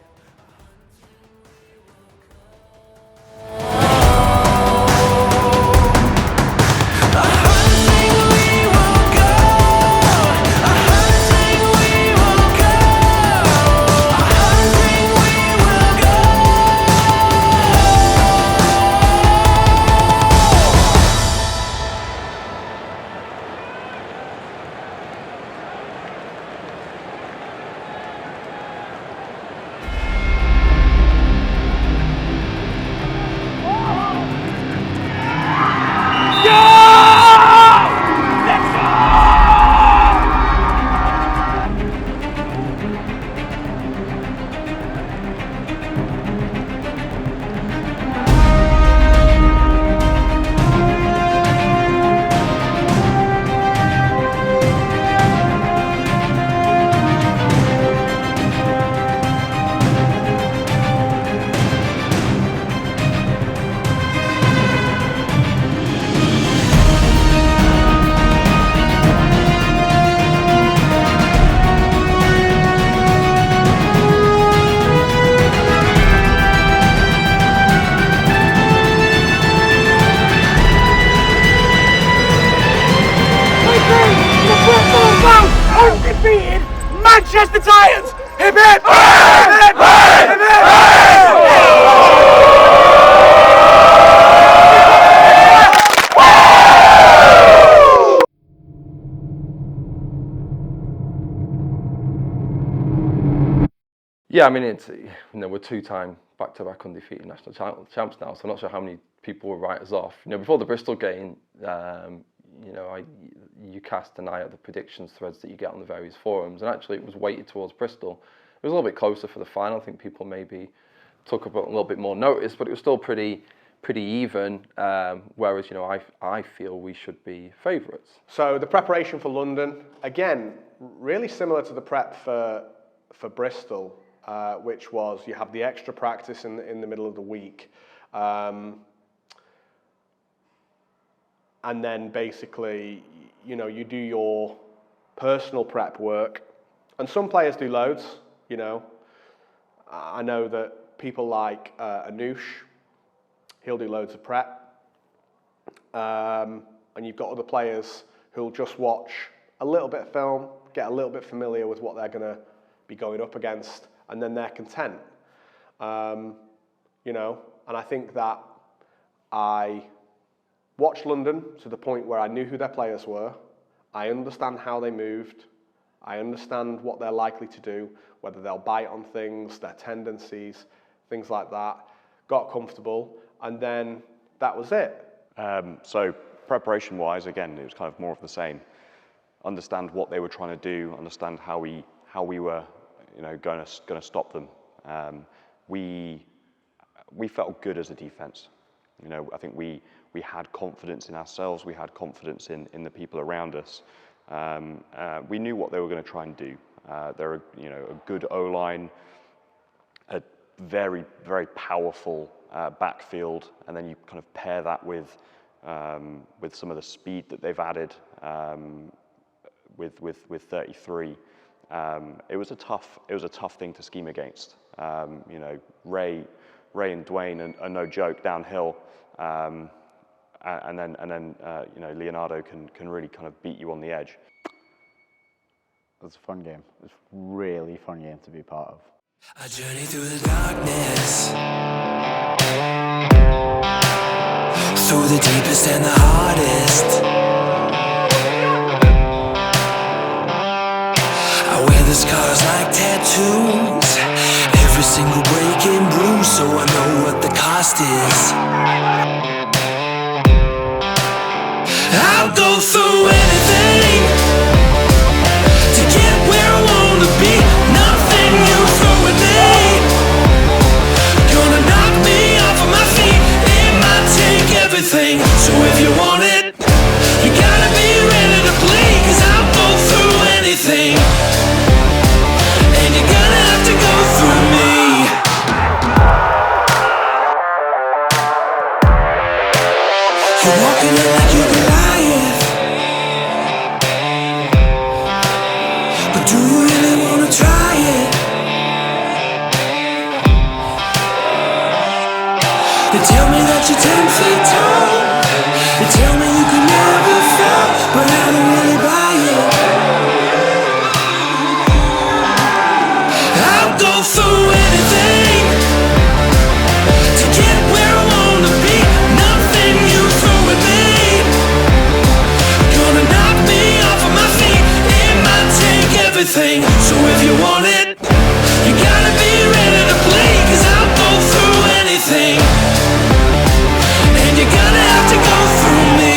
Manchester Titans! Hip hip! Hip hip! Hip hip! Yeah, I mean, it's, you know, we're two-time back-to-back undefeated national champs now, so I'm not sure how many people will write us off. You know, before the Bristol game, you know, you cast an eye at the predictions threads that you get on the various forums, and actually it was weighted towards Bristol. It was a little bit closer for the final. I think people maybe took a little bit more notice, but it was still pretty even, whereas, you know, I feel we should be favourites. So the preparation for London, again, really similar to the prep for Bristol, which was you have the extra practice in the middle of the week. And then basically, you know, you do your personal prep work. And some players do loads, you know. I know that people like Anoush, he'll do loads of prep. And you've got other players who'll just watch a little bit of film, get a little bit familiar with what they're going to be going up against, and then they're content. You know, and I think that I watched London to the point where I knew who their players were. I understand how they moved. I understand what they're likely to do, whether they'll bite on things, their tendencies, things like that. Got comfortable, and then that was it. So preparation-wise, again, it was kind of more of the same. Understand what they were trying to do, understand how we were, you know, going to stop them. We felt good as a defense. You know, I think we had confidence in ourselves. We had confidence in the people around us. We knew what they were going to try and do. They're, you know, a good O-line, a very, very powerful backfield, and then you kind of pair that with some of the speed that they've added with 33. It was a tough thing to scheme against. You know, Ray and Dwayne are no joke downhill, and then you know, Leonardo can really kind of beat you on the edge. It was a fun game. It was a really fun game to be part of. I journey through the darkness, through the deepest and the hardest. I wear the scars like tattoos, every single break and bruise, so I know what the cost is. I'll go through anything to get where I wanna be. Nothing you throw at me gonna knock me off of my feet. It might take everything, so if you want it, you gotta be ready to bleed. 'Cause I'll go through anything, and you're gonna have to go through me. You're walking it like you're Goliath, but do you really wanna try it? They tell me that you're 10 feet tall. They tell me you can never fall, but I don't really buy it. I'll go through anything to get where I wanna be. Nothing you throw at me gonna knock me off of my feet. It might take everything, so if you want it, you gotta be ready to bleed. 'Cause I'll go through anything, and you're gonna have to go through me.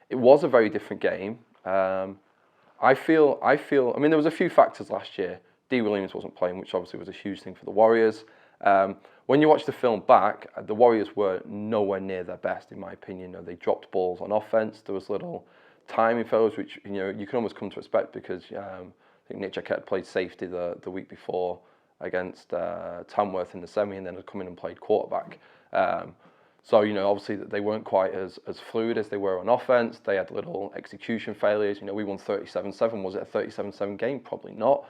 It was a very different game. I feel, I mean, there was a few factors last year. D. Williams wasn't playing, which obviously was a huge thing for the Warriors. when you watch the film back, the Warriors were nowhere near their best, in my opinion. They dropped balls on offense. There was little timing failures, which you can almost come to expect because I think Nick Jaquette played safety the week before against Tamworth in the semi, and then had come in and played quarterback. So obviously they weren't quite as fluid as they were on offense. They had little execution failures. We won 37-7. Was it a 37-7 game? Probably not.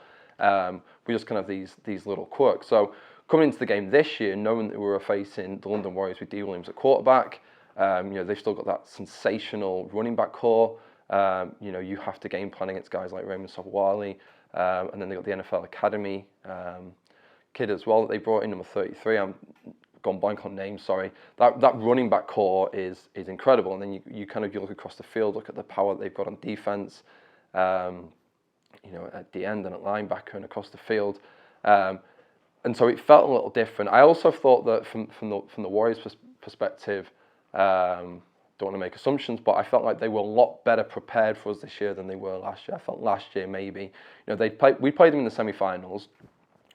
We just kind of these little quirks. So coming into the game this year, knowing that we were facing the London Warriors with D. Williams at quarterback, they've still got that sensational running back core. You have to game plan against guys like Raymond Sobowale, and then they got the NFL Academy kid as well that they brought in, number 33. I'm gone blank on names, sorry. That running back core is incredible, and then you look across the field, look at the power that they've got on defense, at the end and at linebacker and across the field. And so it felt a little different. I also thought that from the Warriors' perspective, don't want to make assumptions, but I felt like they were a lot better prepared for us this year than they were last year. I felt last year maybe, we played them in the semi-finals,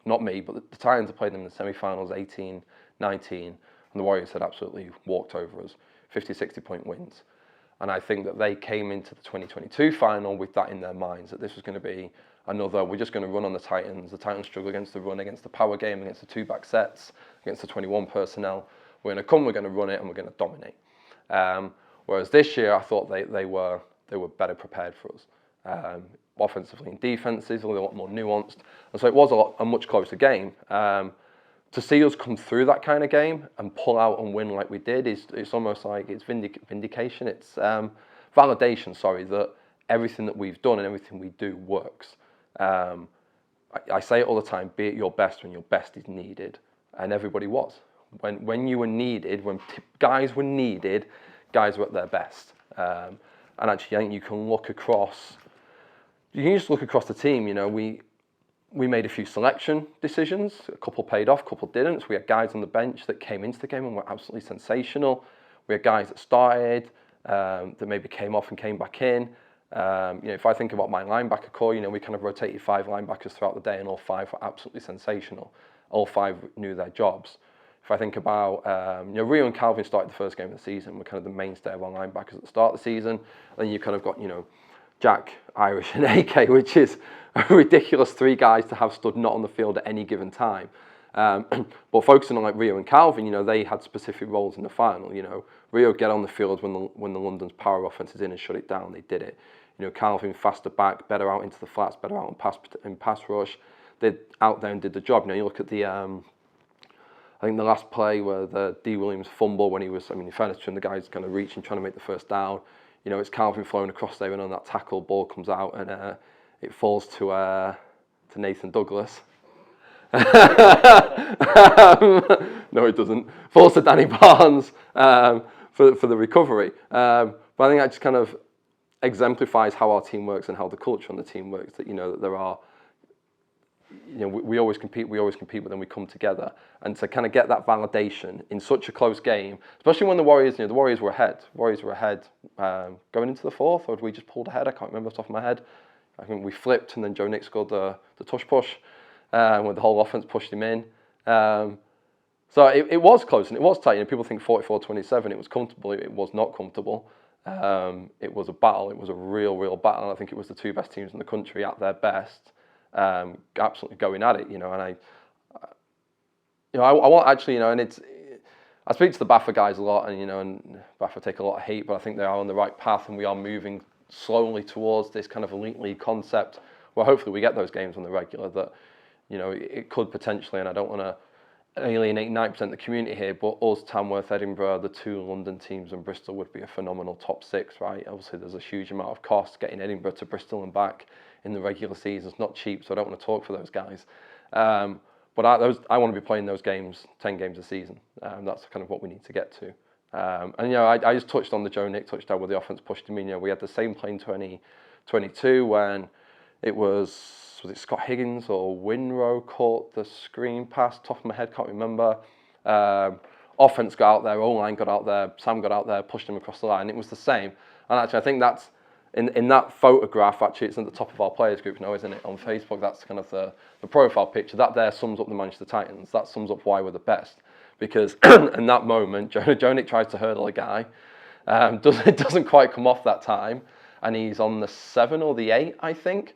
not me, but the Titans had played them in the semi-finals 18-19, and the Warriors had absolutely walked over us, 50, 60-point wins. And I think that they came into the 2022 final with that in their minds, that this was going to be another, we're just going to run on the Titans. The Titans struggle against the run, against the power game, against the two-back sets, against the 21 personnel. We're going to come, we're going to run it, and we're going to dominate. Whereas this year, I thought they were better prepared for us. Offensively and defensively, a lot more nuanced. And so it was a much closer game. To see us come through that kind of game and pull out and win like we did, it's almost like it's vindication. It's validation, that everything that we've done and everything we do works. I say it all the time, be at your best when your best is needed. And everybody was. When you were needed, when guys were needed, guys were at their best. And actually, I think you can just look across the team. We made a few selection decisions. A couple paid off, a couple didn't. So we had guys on the bench that came into the game and were absolutely sensational. We had guys that started, that maybe came off and came back in. If I think about my linebacker core, we kind of rotated 5 linebackers throughout the day, and all 5 were absolutely sensational. All 5 knew their jobs. If I think about, Rio and Calvin started the first game of the season, were kind of the mainstay of our linebackers at the start of the season. And then you kind of got, Jack, Irish, and AK, which is a ridiculous 3 guys to have stood not on the field at any given time. But focusing on like Rio and Calvin, they had specific roles in the final. Rio get on the field when the London's power offense is in and shut it down. They did it. Calvin faster back, better out into the flats, better out in pass rush. They out there and did the job. You look at the, I think the last play where the D. Williams fumble when he was, in fairness to him, the guy's kind of reaching, trying to make the first down. It's Calvin flowing across there, and on that tackle, ball comes out, and it falls to Nathan Douglas. No, it doesn't. Falls to Danny Barnes for the recovery. But I think that just kind of exemplifies how our team works and how the culture on the team works. That that there are, we always compete, but then we come together, and to kind of get that validation in such a close game, especially when the Warriors, the Warriors were ahead. Warriors were ahead going into the 4th, or did we just pulled ahead? I can't remember off the top of my head. I think we flipped, and then Joe Nick scored the tush push, when the whole offense pushed him in. So it was close and it was tight. People think 44-27, it was comfortable. It was not comfortable. It was a battle. It was a real battle. And I think it was the 2 best teams in the country at their best. Absolutely going at it, and I want actually, and it's, I speak to the BAFA guys a lot, and and BAFA take a lot of hate, but I think they are on the right path, and we are moving slowly towards this kind of elite league concept, where hopefully we get those games on the regular. That it could potentially, and I don't want to alienate 90% of the community here, but us, Tamworth, Edinburgh, the 2 London teams, and Bristol would be a phenomenal top 6, right? Obviously, there's a huge amount of cost getting Edinburgh to Bristol and back in the regular season. It's not cheap, so I don't want to talk for those guys. But I want to be playing those games, 10 games a season. That's kind of what we need to get to. And I just touched on the Joe Nick touchdown where the offense pushed him in. We had the same play in 2022 when it was it Scott Higgins or Winrow caught the screen pass, top of my head, can't remember. Offense got out there, O-line got out there, Sam got out there, pushed him across the line. It was the same. And actually, I think that's, in that photograph, actually, it's at the top of our players group now, isn't it, on Facebook? That's kind of the profile picture. That there sums up the Manchester Titans. That sums up why we're the best. because in that moment, Jonick tries to hurdle a guy. It doesn't quite come off that time, and he's on the 7 or the 8, I think.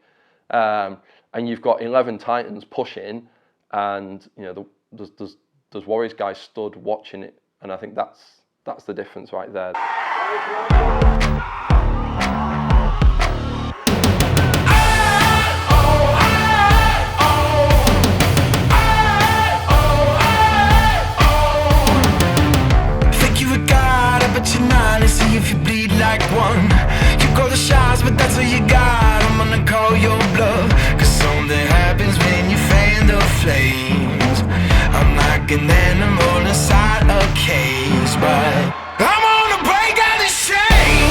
And you've got 11 Titans pushing, and you know there's Warriors guys stood watching it, and I think that's the difference right there. See if you bleed like one. You call the shots, but that's all you got. I'm gonna call your bluff, cause something happens when you fan the flames. I'm like an animal inside a cage, but I'm gonna break out this chain.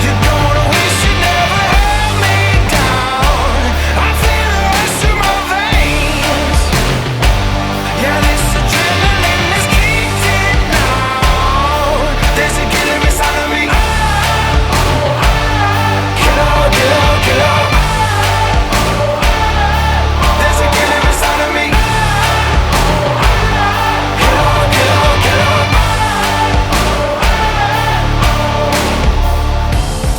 You're gonna wish you never held me down. I feel the rush through my veins. Yeah, this adrenaline is kicked in now. There's a killer inside of me. Killer, killer, killer. There's a killer inside of me. Killer, killer, killer.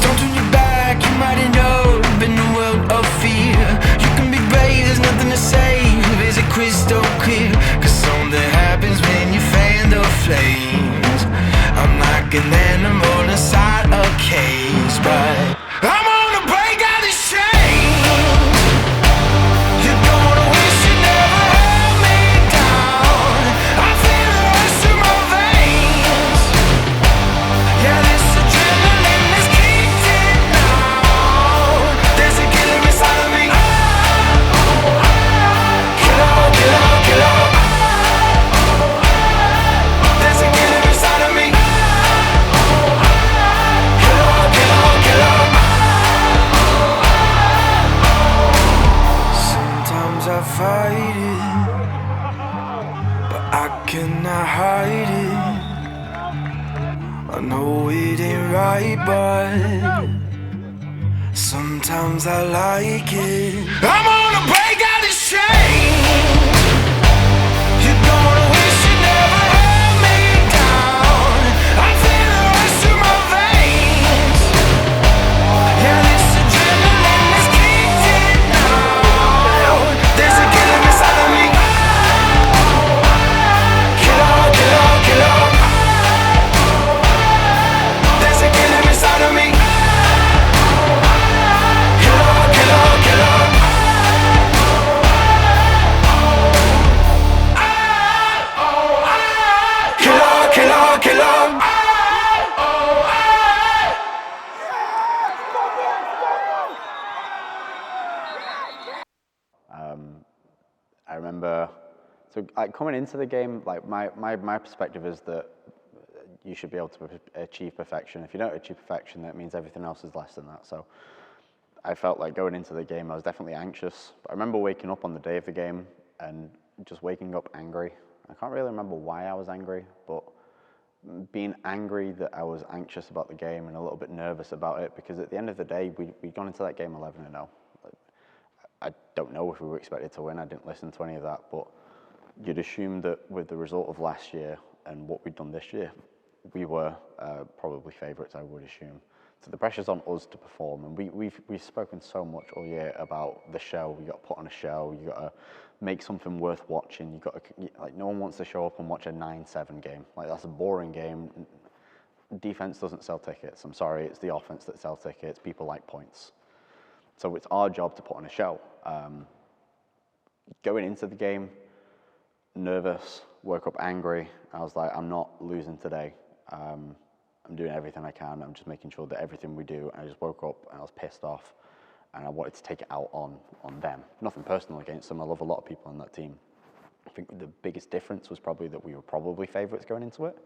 Don't turn your back, you might end up in a world of fear. You can be brave, there's nothing to save. Is it crystal clear? Cause something happens when you fan the flames. I'm like an animal inside a cage, but I'm gonna break out this chain. You're gonna wish you never held me down. I feel the rush through my veins. Yeah, this adrenaline is kicked in now. There's a killer inside of me. Killer, killer, killer. There's a killer inside of me. Sometimes I fight it, but I cannot hide it. I know it ain't right, but sometimes I like it. I'm gonna break out this chain. You're gonna wish you never held me down. I feel the rush through my veins. Yeah, this adrenaline is kicked in now. There's a killer inside of me. Killer, killer, killer. There's a killer inside of me. Killer, killer, killer. Killer, killer, killer. I remember, so like coming into the game, like my perspective is that you should be able to achieve perfection. If you don't achieve perfection, that means everything else is less than that. So I felt like going into the game, I was definitely anxious. But I remember waking up on the day of the game and just waking up angry. I can't really remember why I was angry, but being angry that I was anxious about the game and a little bit nervous about it, because at the end of the day, we'd gone into that game 11-0. I don't know if we were expected to win. I didn't listen to any of that, but you'd assume that with the result of last year and what we'd done this year, we were probably favourites, I would assume. So the pressure's on us to perform, and we've spoken so much all year about the show. You got to put on a show. You got to make something worth watching. You got to, like, no one wants to show up and watch a 9-7 game. Like, that's a boring game. Defense doesn't sell tickets. I'm sorry, it's the offense that sells tickets. People like points. So it's our job to put on a show. Going into the game, nervous, woke up angry. I was like, I'm not losing today. I'm doing everything I can. I'm just making sure that everything we do, and I just woke up and I was pissed off, and I wanted to take it out on them. Nothing personal against them. I love a lot of people on that team. I think the biggest difference was probably that we were probably favourites going into it,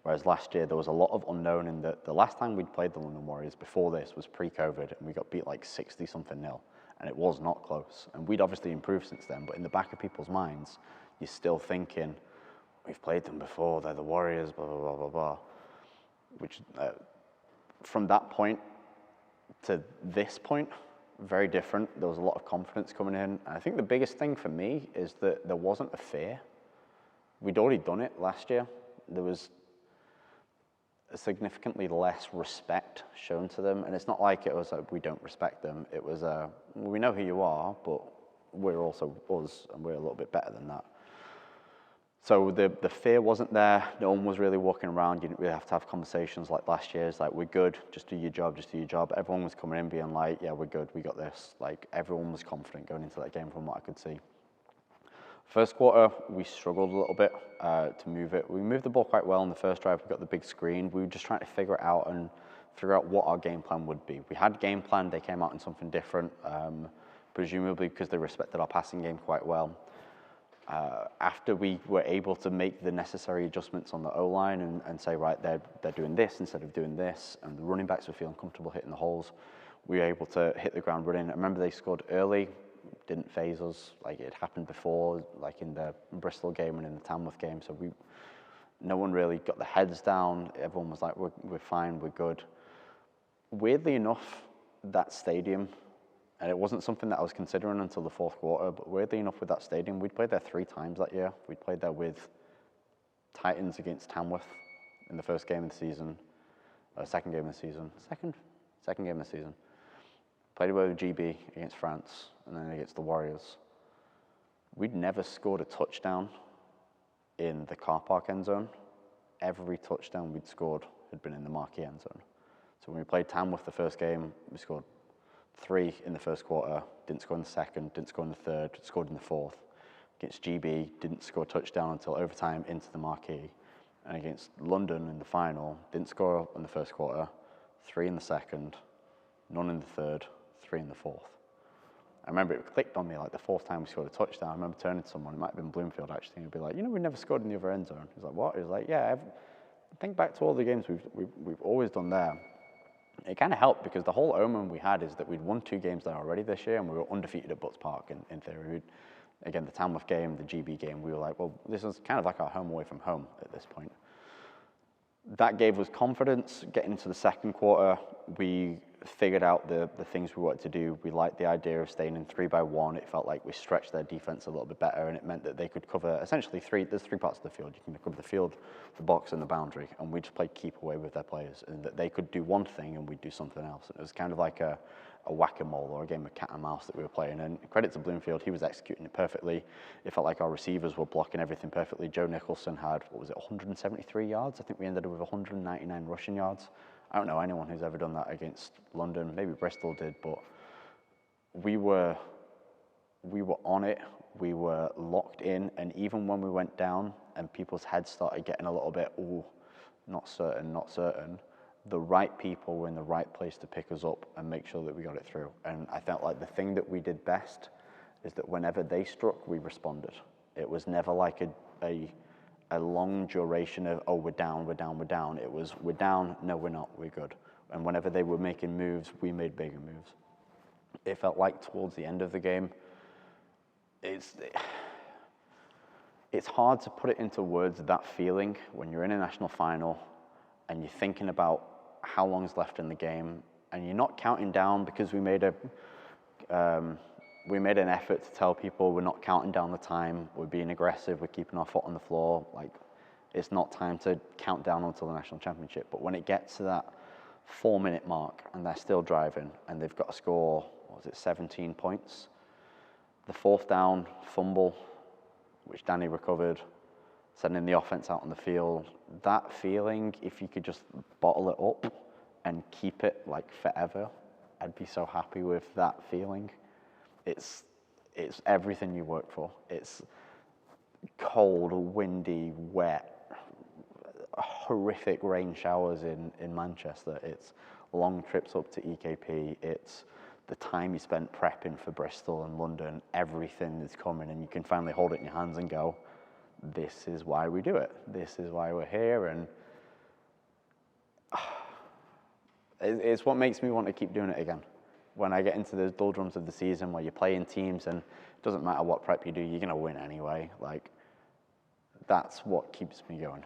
whereas last year there was a lot of unknown in that the last time we'd played the London Warriors before this was pre-COVID, and we got beat like 60-something 0, and it was not close. And we'd obviously improved since then, but in the back of people's minds, you're still thinking, we've played them before, they're the Warriors, blah, blah, blah, blah, blah. Which, from that point to this point, very different. There was a lot of confidence coming in. And I think the biggest thing for me is that there wasn't a fear. we'd already done it last year. There was significantly less respect shown to them, and it's not like it was like we don't respect them. It was we know who you are, but we're also us, and we're a little bit better than that. So the fear wasn't there. No one was really walking around. You didn't really have to have conversations like last year's, like, we're good, just do your job, just do your job. Everyone was coming in being like, yeah, we're good, we got this. Like, everyone was confident going into that game from what I could see. First quarter, we struggled a little bit to move it. We moved the ball quite well in the first drive. We got the big screen. We were just trying to figure it out and figure out what our game plan would be. We had game plan. They came out in something different, presumably because they respected our passing game quite well. After we were able to make the necessary adjustments on the O-line and say, right, they're doing this instead of doing this, and the running backs were feeling comfortable hitting the holes, we were able to hit the ground running. I remember they scored early, didn't faze us, like it happened before, like in the Bristol game and in the Tamworth game, so no one really got the heads down. Everyone was like, we're fine, we're good. Weirdly enough, that stadium, and it wasn't something that I was considering until the fourth quarter, but weirdly enough with that stadium, we'd played there 3 times that year. We'd played there with Titans against Tamworth in the first game of the season, second game of the season, second game of the season. Played away with GB against France, and then against the Warriors. We'd never scored a touchdown in the car park end zone. Every touchdown we'd scored had been in the marquee end zone. So when we played Tamworth the first game, we scored 3 in the first quarter, didn't score in the second, didn't score in the third, scored in the fourth. Against GB, didn't score a touchdown until overtime into the marquee. And against London in the final, didn't score in the first quarter, 3 in the second, none in the third, 3 in the fourth. I remember it clicked on me like the 4th time we scored a touchdown. I remember turning to someone, it might have been Bloomfield actually, and he'd be like, you know, we never scored in the other end zone. He was like, what? He was like, yeah, think back to all the games we've always done there. It kind of helped because the whole omen we had is that we'd won 2 games there already this year, and we were undefeated at Butts Park in theory. Again, the Tamworth game, the GB game, we were like, well, this is kind of like our home away from home at this point. That gave us confidence. Getting into the second quarter, we figured out the things we wanted to do. We liked the idea of staying in 3-by-1. It felt like we stretched their defense a little bit better, and it meant that they could cover essentially there's 3 parts of the field. You can cover the field, the box, and the boundary, and we just played keep away with their players, and that they could do one thing and we'd do something else. And it was kind of like a whack-a-mole or a game of cat and mouse that we were playing, and credit to Bloomfield, he was executing it perfectly. It felt like our receivers were blocking everything perfectly. Joe Nicholson had, 173 yards? I think we ended up with 199 rushing yards. I don't know anyone who's ever done that against London. Maybe Bristol did, but we were on it. We were locked in, and even when we went down and people's heads started getting a little bit, ooh, not certain, the right people were in the right place to pick us up and make sure that we got it through. And I felt like the thing that we did best is that whenever they struck, we responded. It was never like a long duration of, oh, we're down. It was, we're down, no, we're not, we're good. And whenever they were making moves, we made bigger moves. It felt like towards the end of the game, it's hard to put it into words, that feeling when you're in a national final and you're thinking about how long's left in the game, and you're not counting down because we made an effort to tell people we're not counting down the time, we're being aggressive, we're keeping our foot on the floor. Like, it's not time to count down until the national championship. But when it gets to that 4-minute mark and they're still driving and they've got to score, 17 points, the 4th down fumble, which Danny recovered, sending the offense out on the field, that feeling, if you could just bottle it up and keep it like forever, I'd be so happy with that feeling. It's everything you work for. It's cold, windy, wet, horrific rain showers in Manchester. It's long trips up to EKP. It's the time you spent prepping for Bristol and London. Everything is coming, and you can finally hold it in your hands and go, this is why we do it. This is why we're here, and it's what makes me want to keep doing it again. When I get into those doldrums of the season where you're playing teams and it doesn't matter what prep you do, you're going to win anyway. Like, that's what keeps me going.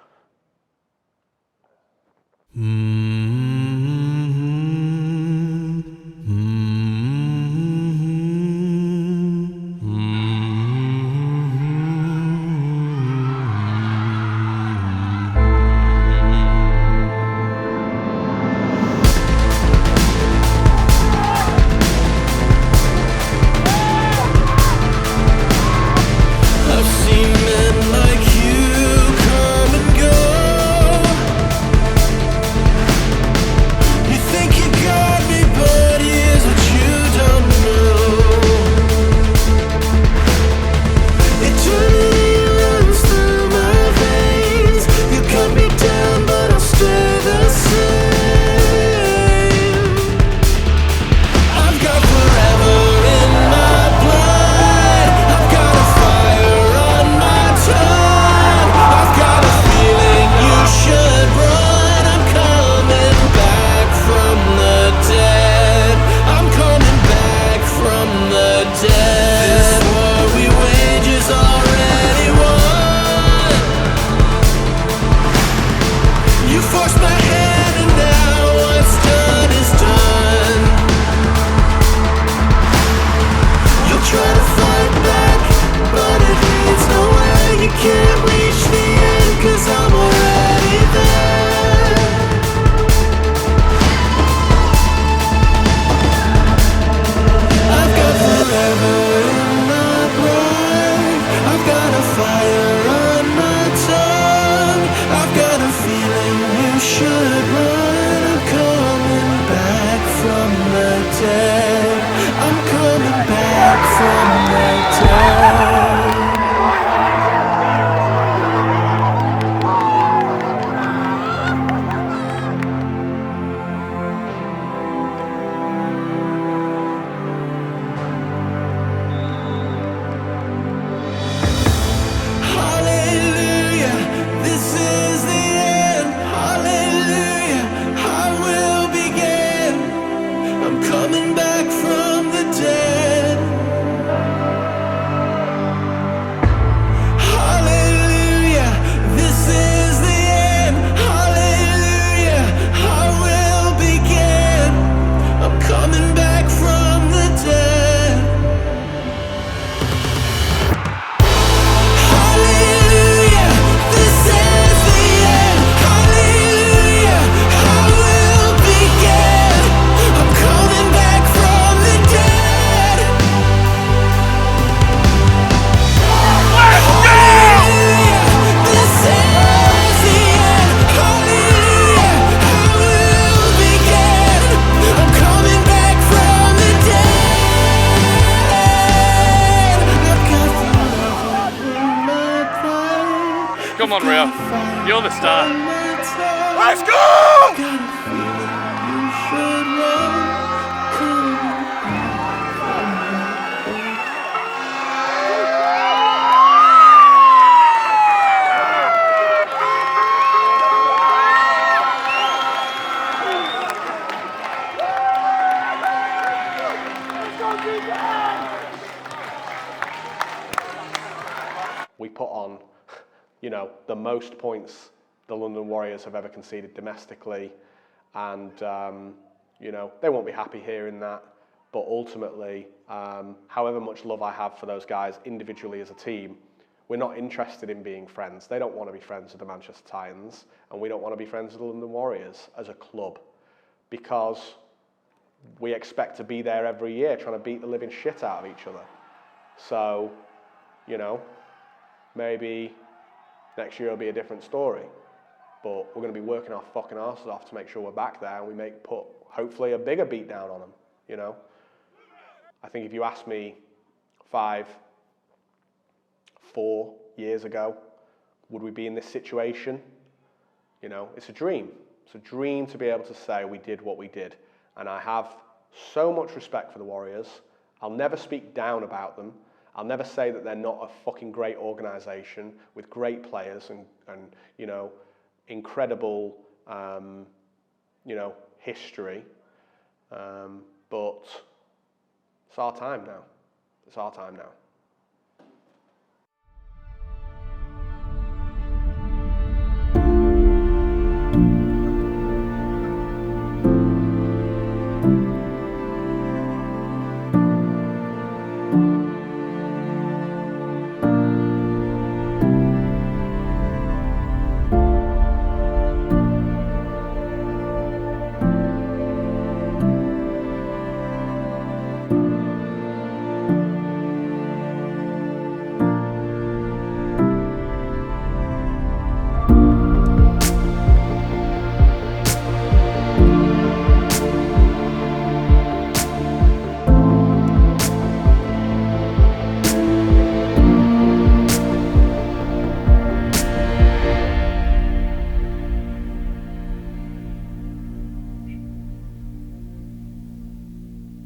on, Rio. You're the star. Let's go! We put on, you know, the most points the London Warriors have ever conceded domestically, and you know, they won't be happy hearing that. But ultimately, however much love I have for those guys individually as a team, we're not interested in being friends. They don't want to be friends with the Manchester Titans, and we don't want to be friends with the London Warriors as a club, because we expect to be there every year trying to beat the living shit out of each other. So, you know, maybe next year will be a different story, but we're going to be working our fucking asses off to make sure we're back there and we put hopefully a bigger beat down on them, you know. I think if you asked me 4 years ago, would we be in this situation? You know, it's a dream. It's a dream to be able to say we did what we did. And I have so much respect for the Warriors. I'll never speak down about them. I'll never say that they're not a fucking great organisation with great players and you know, incredible, you know, history. But it's our time now. It's our time now.